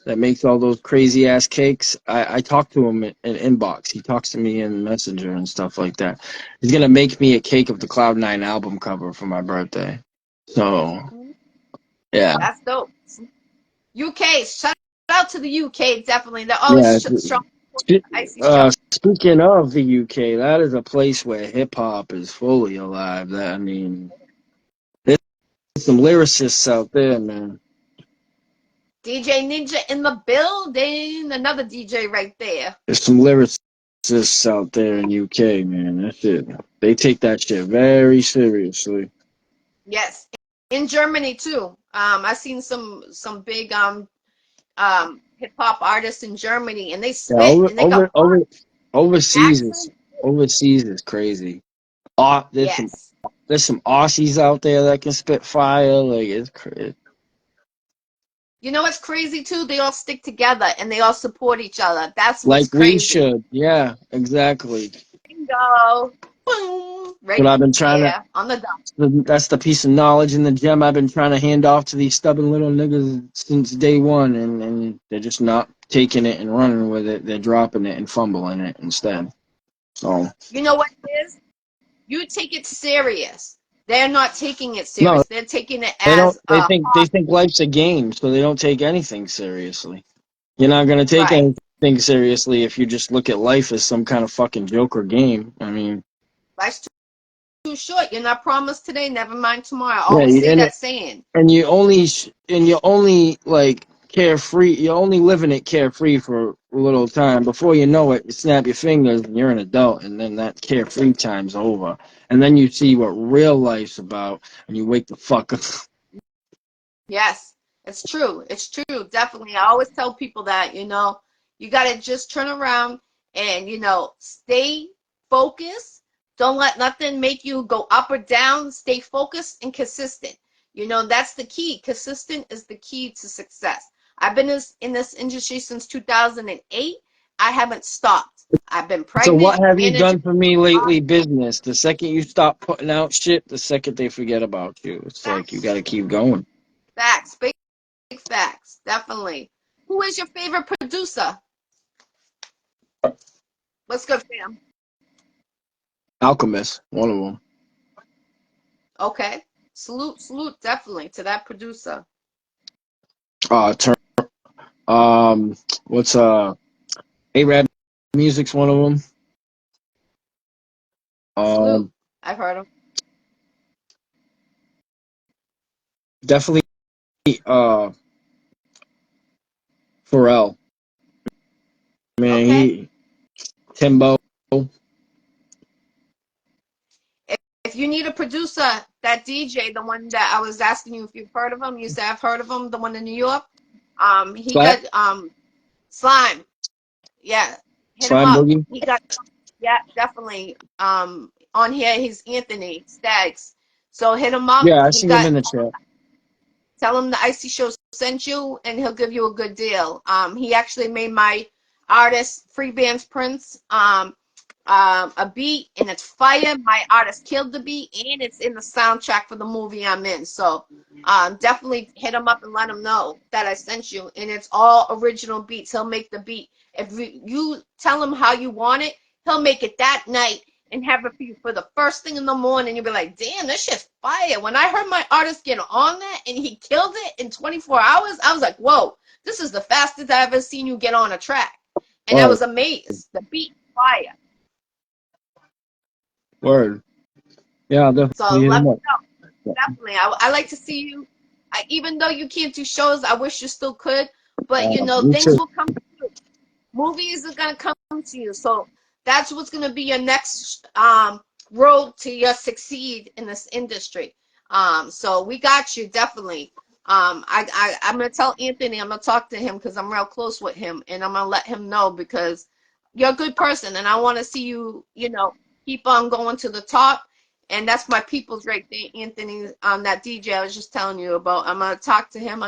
that makes all those crazy ass cakes. I talked to him in inbox. He talks to me in Messenger and stuff like that. He's gonna make me a cake of the Cloud 9 album cover for my birthday. So yeah. That's dope. UK, shout out to the UK, definitely. They're always Yeah. strong with the Icy Show. Speaking of the UK, that is a place where hip hop is fully alive. I mean, there's some lyricists out there, man. DJ Ninja in the building. Another DJ right there. There's some lyricists out there in UK, man. That shit, they take that shit very seriously. Yes. In Germany too. I've seen some big hip hop artists in Germany, and they Yeah, spit and they got overseas is accent. crazy. Yes. There's some Aussies out there that can spit fire. Like it's crazy. You know what's crazy too? They all stick together and they all support each other. That's what's Like we crazy. should. Yeah, exactly. Bingo. Boom. What Right I've been trying to there on the dot. That's the piece of knowledge and the gem I've been trying to hand off to these stubborn little niggas since day one, and they're just not taking it and running with it. They're dropping it and fumbling it instead. So You know what it is? You take it serious. They're not taking it no, serious. They're taking it they don't. as a They think life's a game, so they don't take anything seriously. You're not gonna take right. anything seriously if you just look at life as some kind of fucking joke or game. I mean, Life's too short. You're not promised today, never mind tomorrow. I yeah, always say that saying. you only like carefree. You're only living it carefree for a little time. Before you know it, you snap your fingers and you're an adult, and then that carefree time's over. And then you see what real life's about, and you wake the fuck up. Yes, it's true. It's true. Definitely. I always tell people that, You got to just turn around and, stay focused. Don't let nothing make you go up or down. Stay focused and consistent. That's the key. Consistent is the key to success. I've been in this industry since 2008. I haven't stopped. I've been So pregnant, what have you managing. done for me lately, business? The second you stop putting out shit, the second they forget about you. It's like you got to keep going. Facts, big facts, definitely. Who is your favorite producer? What's good, fam? Alchemist, one of them. Okay. Salute, definitely to that producer. Turn. What's A-Rap Music's one of them. Salute. I've heard him. Definitely Pharrell. Man, Okay. Timbo. If you need a producer, that DJ, the one that I was asking you if you've heard of him, you said I've heard of him, the one in New York. He Slap, got Slime. Yeah, hit him Slime up. Boogie. He got, yeah, definitely. On here he's Anthony Staggs. So hit him up. Yeah, I He see him got in the chat. Tell him the Iccy Show sent you, and he'll give you a good deal. He actually made my artist Free Bands Prince a beat, and it's fire. My artist killed the beat, and it's in the soundtrack for the movie I'm in. So definitely hit him up and let him know that I sent you, and it's all original beats. He'll make the beat. If you tell him how you want it, he'll make it that night and have it for you for the first thing in the morning. You'll be like, damn, this shit's fire. When I heard my artist get on that and he killed it in 24 hours, I was like, whoa, this is the fastest I've ever seen you get on a track. And I Word, was amazed. The beat fire. word. Yeah, I'll So definitely hit let him me up. know. Definitely. I like to see you. Even though you can't do shows, I wish you still could. But, Me things too. will come to you. Movies are going to come to you. So that's what's going to be your next road to your succeed in this industry. So we got you, definitely. I'm going to tell Anthony, I'm going to talk to him because I'm real close with him. And I'm going to let him know because you're a good person. And I want to see you, keep on going to the top. And that's my people's right there, Anthony, that DJ I was just telling you about. I'm gonna talk to him.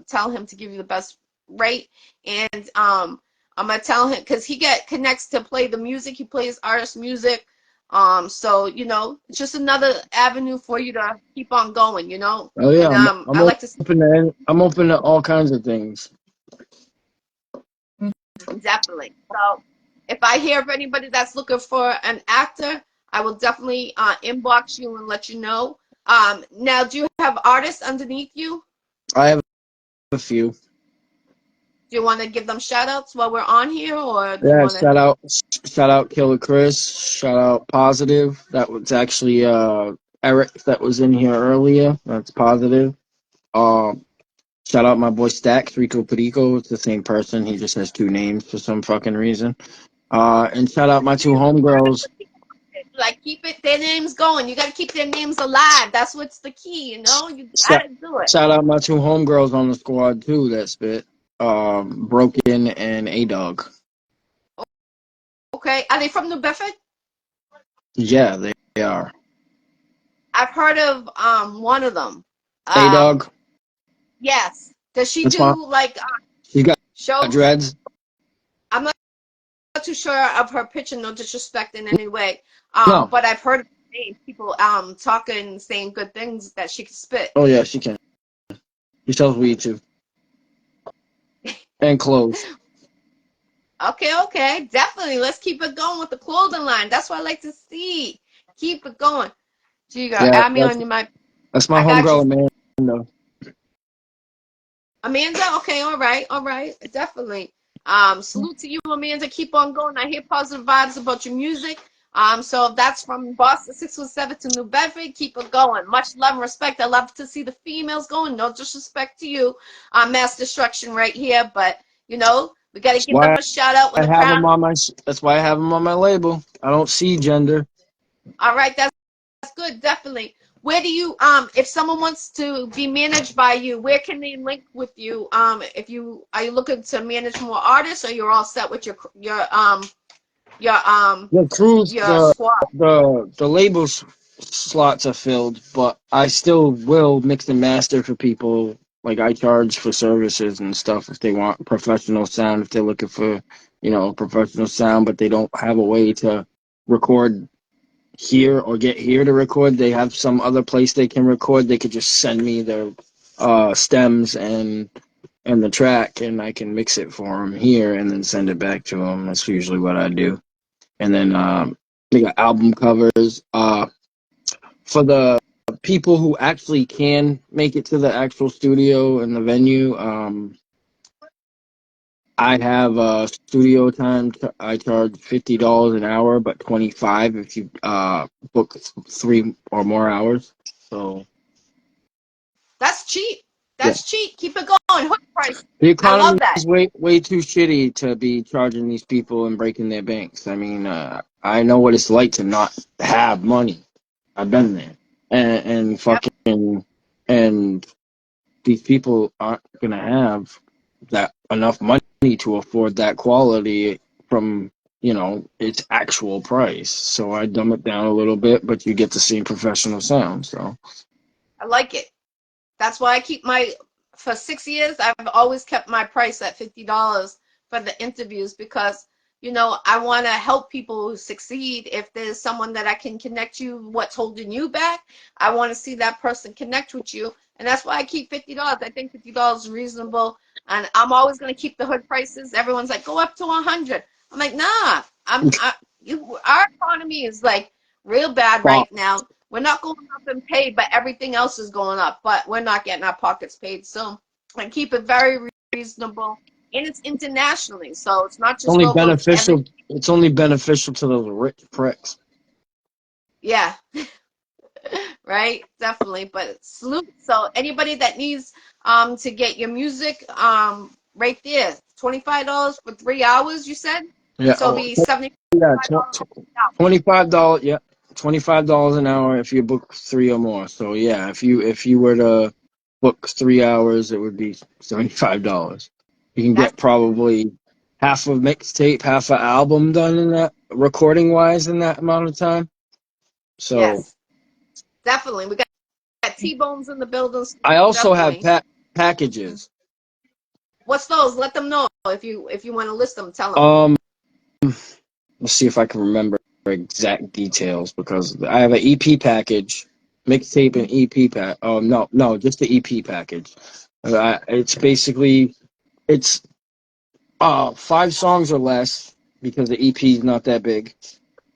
Tell him to give you the best rate, and I'm gonna tell him because he connects to play the music. He plays artist music. So it's just another avenue for you to keep on going. Oh yeah, And I'm I like to I'm open to all kinds of things. definitely. So if I hear of anybody that's looking for an actor, I will definitely inbox you and let you know. Now, do you have artists underneath you? I have a few. Do you want to give them shout outs while we're on here, or do you Yeah, want to? shout out Killer Chris, shout out Positive. That was actually Eric that was in here earlier. That's Positive. Um Shout out my boy Stacks, Rico Perico. It's the same person. He just has two names for some fucking reason. And shout out my two homegirls. Like, keep it, their names going. You got to keep their names alive. That's what's the key, You got Shout, to do it. shout out my two homegirls on the squad too that spit. Broken and A Dog. Okay. Are they from New Bedford? Yeah, they are. I've heard of one of them. A Dog. Yes. Does she That's fine. do like She got shows? dreads. I'm not too sure of her picture, no disrespect in any way. No. But I've heard people talking, saying good things that she can spit. Oh yeah, she can. She sells weed too. And clothes. Okay, definitely. Let's keep it going with the clothing line. That's what I like to see. Keep it going. GGirl, Yeah, add me on my. that's my I got you, homegirl Amanda. Amanda. Okay, all right, definitely. Salute to you, Amanda. Keep on going. I hear positive vibes about your music. So that's from Boston 617 to New Bedford. Keep it going. Much love and respect. I love to see the females going. No disrespect to you. Mass destruction right here, but we got to That's give them why a shout out when I the have crown. them on my. That's why I have them on my label. I don't see gender. All right, that's good, definitely. Where do you if someone wants to be managed by you, where can they link with you? If you are you looking to manage more artists, or you're all set with your The crews, your squad? the labels slots are filled, but I still will mix and master for people. Like I charge for services and stuff if they want professional sound, if they're looking for, professional sound, but they don't have a way to record here or get here to record. They have some other place they can record. They could just send me their stems and the track, and I can mix it for them here and then send it back to them. That's usually what I do. And then we got album covers. For the people who actually can make it to the actual studio and the venue, I have studio time. I charge $50 an hour, but 25 if you book 3 or more hours. So That's cheap. yeah, That's cheap. Keep it going. Hood price. the I economy love that. is way too shitty to be charging these people and breaking their banks. I mean, I know what it's like to not have money. I've been there, and Yep. fucking, and these people aren't gonna have that enough money to afford that quality from its actual price. So I dumb it down a little bit, but you get the same professional sound. So I like it. That's why I keep for 6 years, I've always kept my price at $50 for the interviews, because, I want to help people succeed. If there's someone that I can connect you, what's holding you back, I want to see that person connect with you. And that's why I keep $50. I think $50 is reasonable. And I'm always going to keep the hood prices. Everyone's like, go up to 100. I'm like, nah, our economy is like real bad well, right now. We're not going up in pay, but everything else is going up. But we're not getting our pockets paid. So I keep it very reasonable. And it's internationally. So it's not just only local. It's every, beneficial. It's only beneficial to those rich pricks. yeah, right? Definitely. But salute. So anybody that needs to get your music right there, $25 for 3 hours, you said? Yeah. So it'll Oh, be $75 yeah. out. $25. Yeah. $25 an hour if you book 3 or more. So yeah, if you were to book 3 hours, it would be $75. You can That's get probably half a mixtape, half an album done in that recording wise in that amount of time. So yes, definitely. We got T-Bones in the building. I also have Definitely. packages. What's those? Let them know if you want to list them. Tell them. Um, let's see if I can remember exact details because I have an EP package, mixtape and EP pack. Oh no, just the EP package. It's basically it's 5 songs or less because the EP is not that big,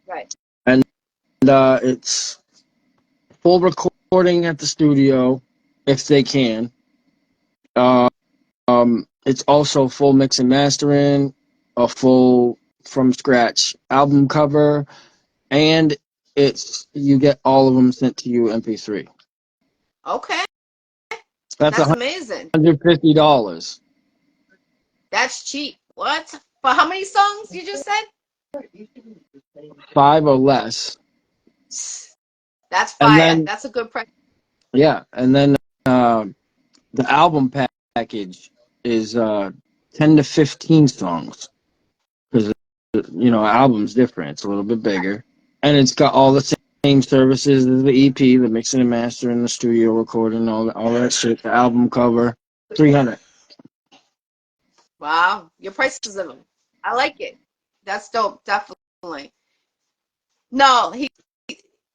Right. and it's full recording at the studio if they can. Uh, it's also full mix and mastering, a full from scratch album cover, and you get all of them sent to you MP3. Okay. That's That's amazing. $150, That's cheap. What? For how many songs you just said? 5 or less, That's and fire. then That's a good price. yeah, and then the album package is 10 to 15 songs because album's different. It's a little bit bigger, and it's got all the same services as the EP, the mixing and mastering, the studio recording, all that shit. The album cover, 300. Wow. Your prices of them. I like it. That's dope. Definitely. No,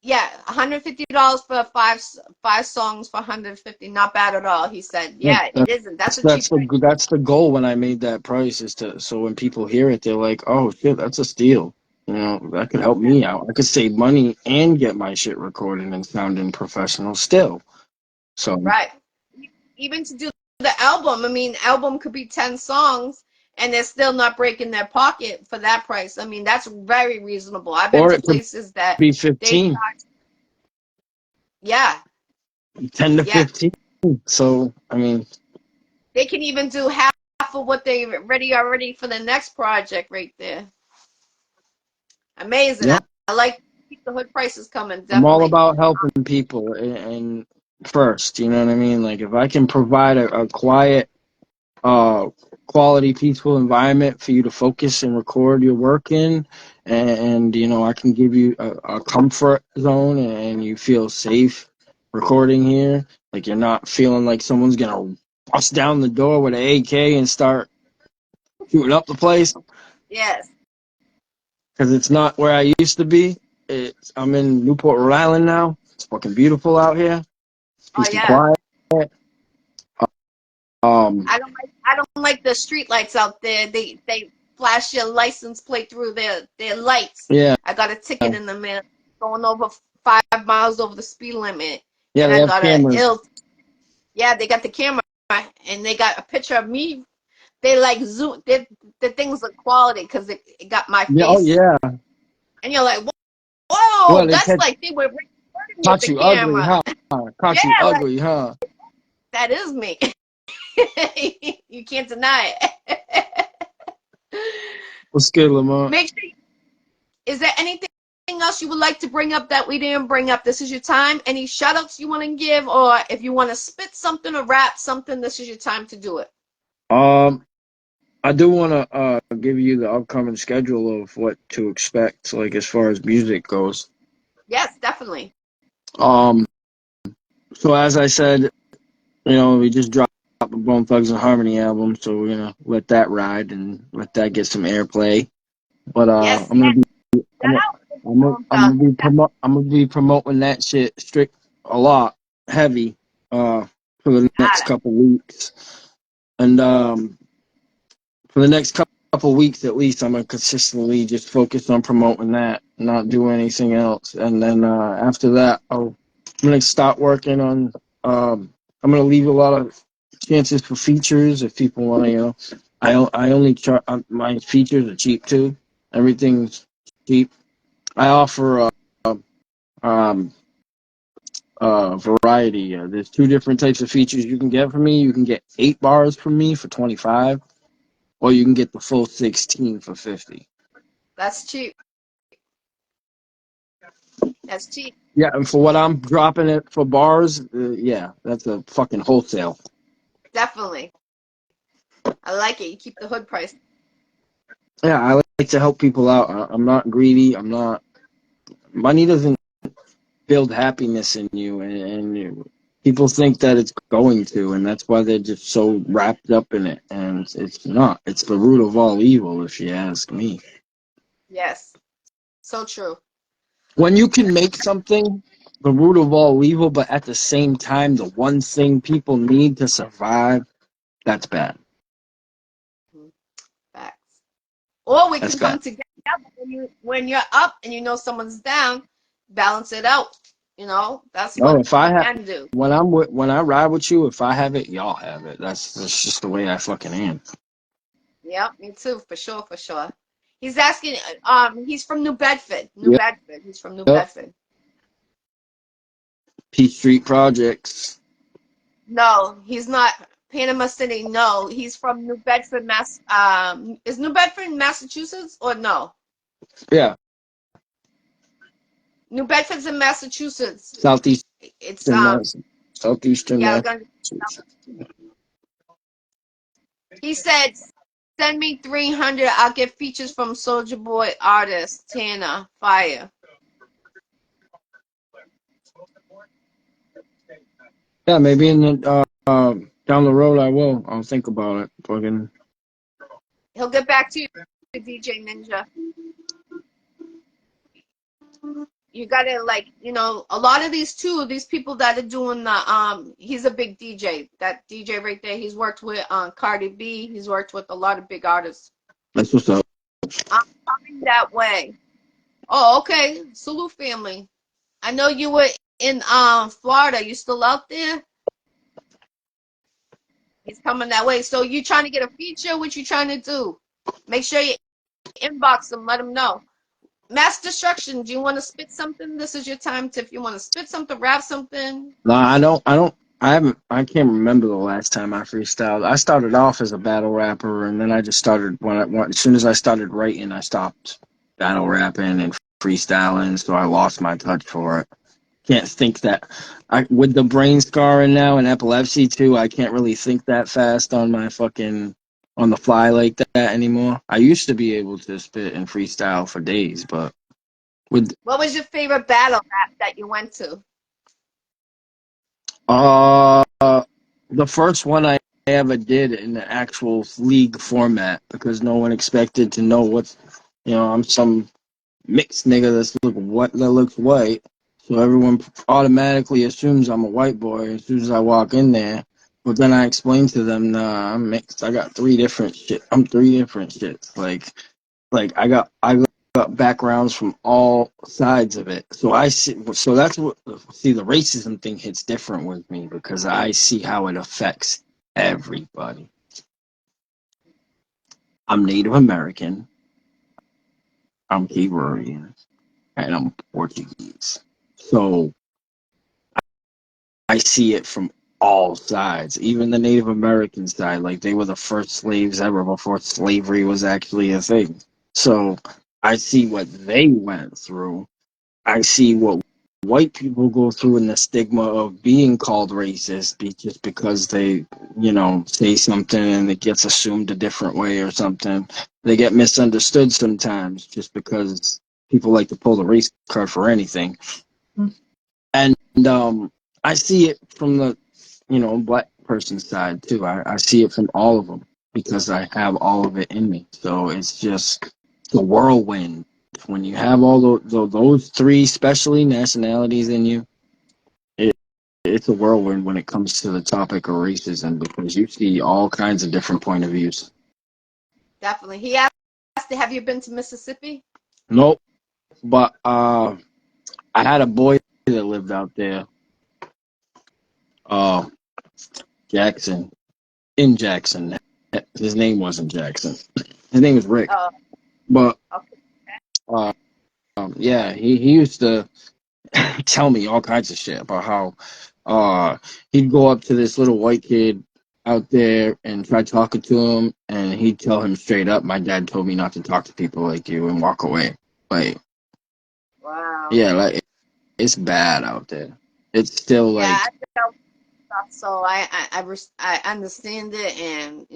yeah, $150 for five songs for 150. Not bad at all. He said, Yeah, yeah, it isn't. That's a that's cheap price. the goal when I made that price is to so when people hear it, they're like, oh shit, that's a steal. That could help me out. I could save money and get my shit recorded and sounding professional still. So Right. Even to do the album, I mean, album could be 10 songs and they're still not breaking their pocket for that price. I mean, that's very reasonable. I've been or to it could places that be they 15, charge, yeah, 10 to yeah. 15. So I mean, They can even do half of what they ready already for the next project right there. Amazing. I, yeah. I like keep the hood prices coming. I'm all Definitely. about helping people, and first, you know what I mean? Like, if I can provide a quiet, uh, quality, peaceful environment for you to focus and record your work in, and you know, I can give you a comfort zone, and you feel safe recording here. Like, you're not feeling like someone's gonna bust down the door with an AK and start shooting up the place, Yes. because it's not where I used to be. I'm in Newport, Rhode Island now. It's fucking beautiful out here. Oh Peace and yeah. quiet. Um, I don't like the street lights out there. They flash your license plate through their lights. yeah, I got a ticket in the mail going over 5 miles over the speed limit, yeah, and they I have got a cameras. ill. Yeah, they got the camera and they got a picture of me. They like zoom. The things look quality because it got my Yeah, oh face, yeah. and you're like, whoa, Well, they that's like they were recording with caught the you ugly, camera. huh? Yeah, Caught you like ugly, huh? that is me. You can't deny it. What's good, Lamont? Make sure. Is there anything else you would like to bring up that we didn't bring up? This is your time. Any shout outs you want to give, or if you want to spit something or rap something, this is your time to do it. Um, I do want to give you the upcoming schedule of what to expect, like as far as music goes. Yes, definitely. Um, so as I said, you know, we just dropped a Bone Thugs and Harmony album, so we're gonna let that ride and let that get some airplay. But Yes, I'm gonna be I'm shout gonna, out to Bone Thugs. I'm gonna be promoting that shit strict a lot heavy for the next Got it. couple weeks, and for the next couple weeks at least, I'm gonna consistently just focus on promoting that, not do anything else, and then after that, I'm gonna start working on. I'm gonna leave a lot of chances for features if people want to, you know. I only charge my features are cheap too. Everything's cheap. I offer um, variety. There's two different types of features you can get from me. You can get 8 bars from me for 25, or you can get the full 16 for 50. That's cheap. That's cheap. Yeah, and for what I'm dropping it for bars, yeah, that's a fucking wholesale. Definitely. I like it. You keep the hood price. Yeah, I like to help people out. I'm not greedy. I'm not. Money doesn't build happiness in you, and people think that it's going to, and that's why they're just so wrapped up in it. And it's not. It's the root of all evil, if you ask me. Yes. So true. When you can make something the root of all evil, but at the same time, the one thing people need to survive, that's bad. Facts. Or we That's can bad. come together when you're up and you know someone's down, balance it out. You know, that's Oh, what if I we have can do. when I ride with you, if I have it, y'all have it. That's just the way I fucking am. Yep, me too, for sure, for sure. He's asking, he's from New Bedford. New Yep. Bedford. He's from New Yep. Bedford. Peach Street Projects. No, he's not Panama City. No, he's from New Bedford, Mass. Is New Bedford in Massachusetts or no? Yeah. New Bedford's in Massachusetts. Southeastern It's Mass. Southeastern yeah. Mass. He said, "Send me 300. I'll get features from Soldier Boy artist Tana Fire." Yeah, maybe in the down the road I will. I'll think about it. Fucking He'll get back to you, DJ Ninja. You gotta like, a lot of these people that are doing the he's a big DJ. That DJ right there, he's worked with Cardi B, he's worked with a lot of big artists. that's what's up. I'm coming that way. Oh, okay. Salute family. I know you were in Florida. You still out there? He's coming that way. So you trying to get a feature? What you trying to do? Make sure you inbox him, let him know. Mass Destruction, do you want to spit something? This is your time to, if you want to spit something, rap something. No, I don't. I don't. I haven't. I can't remember the last time I freestyled. I started off as a battle rapper, and then I just started as soon as I started writing, I stopped battle rapping and freestyling, so I lost my touch for it. Can't think that I with the brain scarring now and epilepsy too. I can't really think that fast on my fucking on the fly like that anymore. I used to be able to spit and freestyle for days, but with What was your favorite battle that you went to? uh the first one I ever did in the actual league format because no one expected to know what's I'm some mixed nigga that looks white, so everyone automatically assumes I'm a white boy as soon as I walk in there. But then I explain to them, nah, I'm mixed. I got three different shit. I'm three different shits. Like I got backgrounds from all sides of it. So I see. So that's what see the racism thing hits different with me because I see how it affects everybody. I'm Native American. I'm Hebrew and I'm Portuguese. So I see it from all sides, even the Native American side. Like they were the first slaves ever before slavery was actually a thing. So I see what they went through. I see what white people go through in the stigma of being called racist just because they, say something and it gets assumed a different way or something. They get misunderstood sometimes just because people like to pull the race card for anything. And I see it from the black person's side too. I see it from all of them because I have all of it in me. So it's just the whirlwind. When you have all those three, especially nationalities in you, it, it's a whirlwind when it comes to the topic of racism because you see all kinds of different point of views. Definitely. He asked, have you been to Mississippi? Nope, but I had a boy that lived out there, uh, Jackson, in Jackson. His name wasn't Jackson. His name was Rick. But Okay. yeah, he used to tell me all kinds of shit about how he'd go up to this little white kid out there and try talking to him, and he'd tell him straight up, "My dad told me not to talk to people like you," and walk away. Like, Wow. yeah, like it's bad out there. It's still Yeah, like I felt stuff, so I understand it, and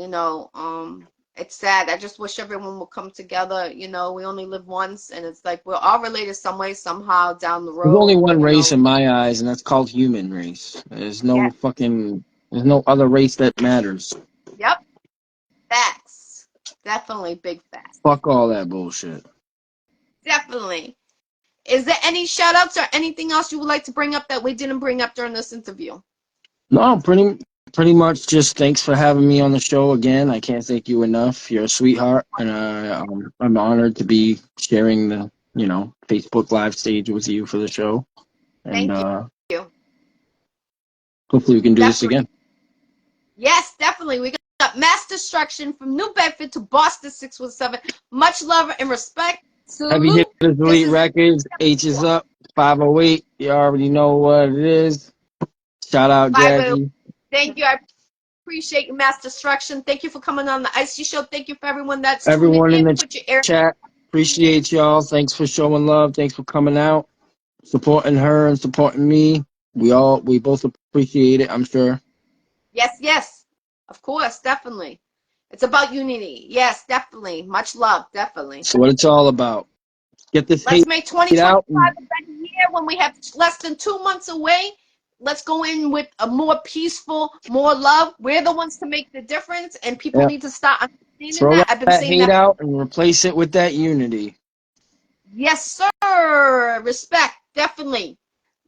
it's sad. I just wish everyone would come together. We only live once, and it's like we're all related some way, somehow down the there's only road. one race in my eyes, and that's called human race. Yeah. There's no other race that matters. Yep. Facts. Definitely big facts. Fuck all that bullshit. Definitely. Is there any shout outs or anything else you would like to bring up that we didn't bring up during this interview? No, pretty much just thanks for having me on the show again. I can't thank you enough. You're a sweetheart, and I'm honored to be sharing the Facebook live stage with you for the show. And Thank you. hopefully we can do this Definitely. again. Yes, definitely. We got mass destruction from New Bedford to Boston 617. Much love and respect. Heavy Salute. Hitters This Elite is Records. H is up. 508. You already know what it is. Shout out 508. Jackie. Thank you. I appreciate you, mass destruction. Thank you for coming on the Iccy Show. Thank you for everyone that's tuning Everyone in in. the Put your air. chat. Appreciate y'all. Thanks for showing love. Thanks for coming out, supporting her and supporting me. We both appreciate it, I'm sure. Yes, yes. Of course, definitely. It's about unity. Yes, definitely. Much love, definitely. That's what it's all about. Get this Let's hate make out. 2025 a better year when we have less than 2 months away. Let's go in with a more peaceful, more love. We're the ones to make the difference, and people Yeah. need to start understanding Throw that. I've been that saying hate that. out and replace it with that unity. Yes, sir. Respect, definitely.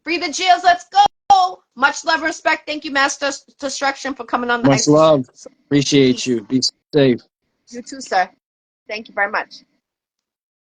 Free the jails. Let's go. Much love and respect. Thank you, Master Destruction, for coming on the Much Iccy Show. love. Appreciate Peace. you. Be safe. You too, sir. Thank you very much.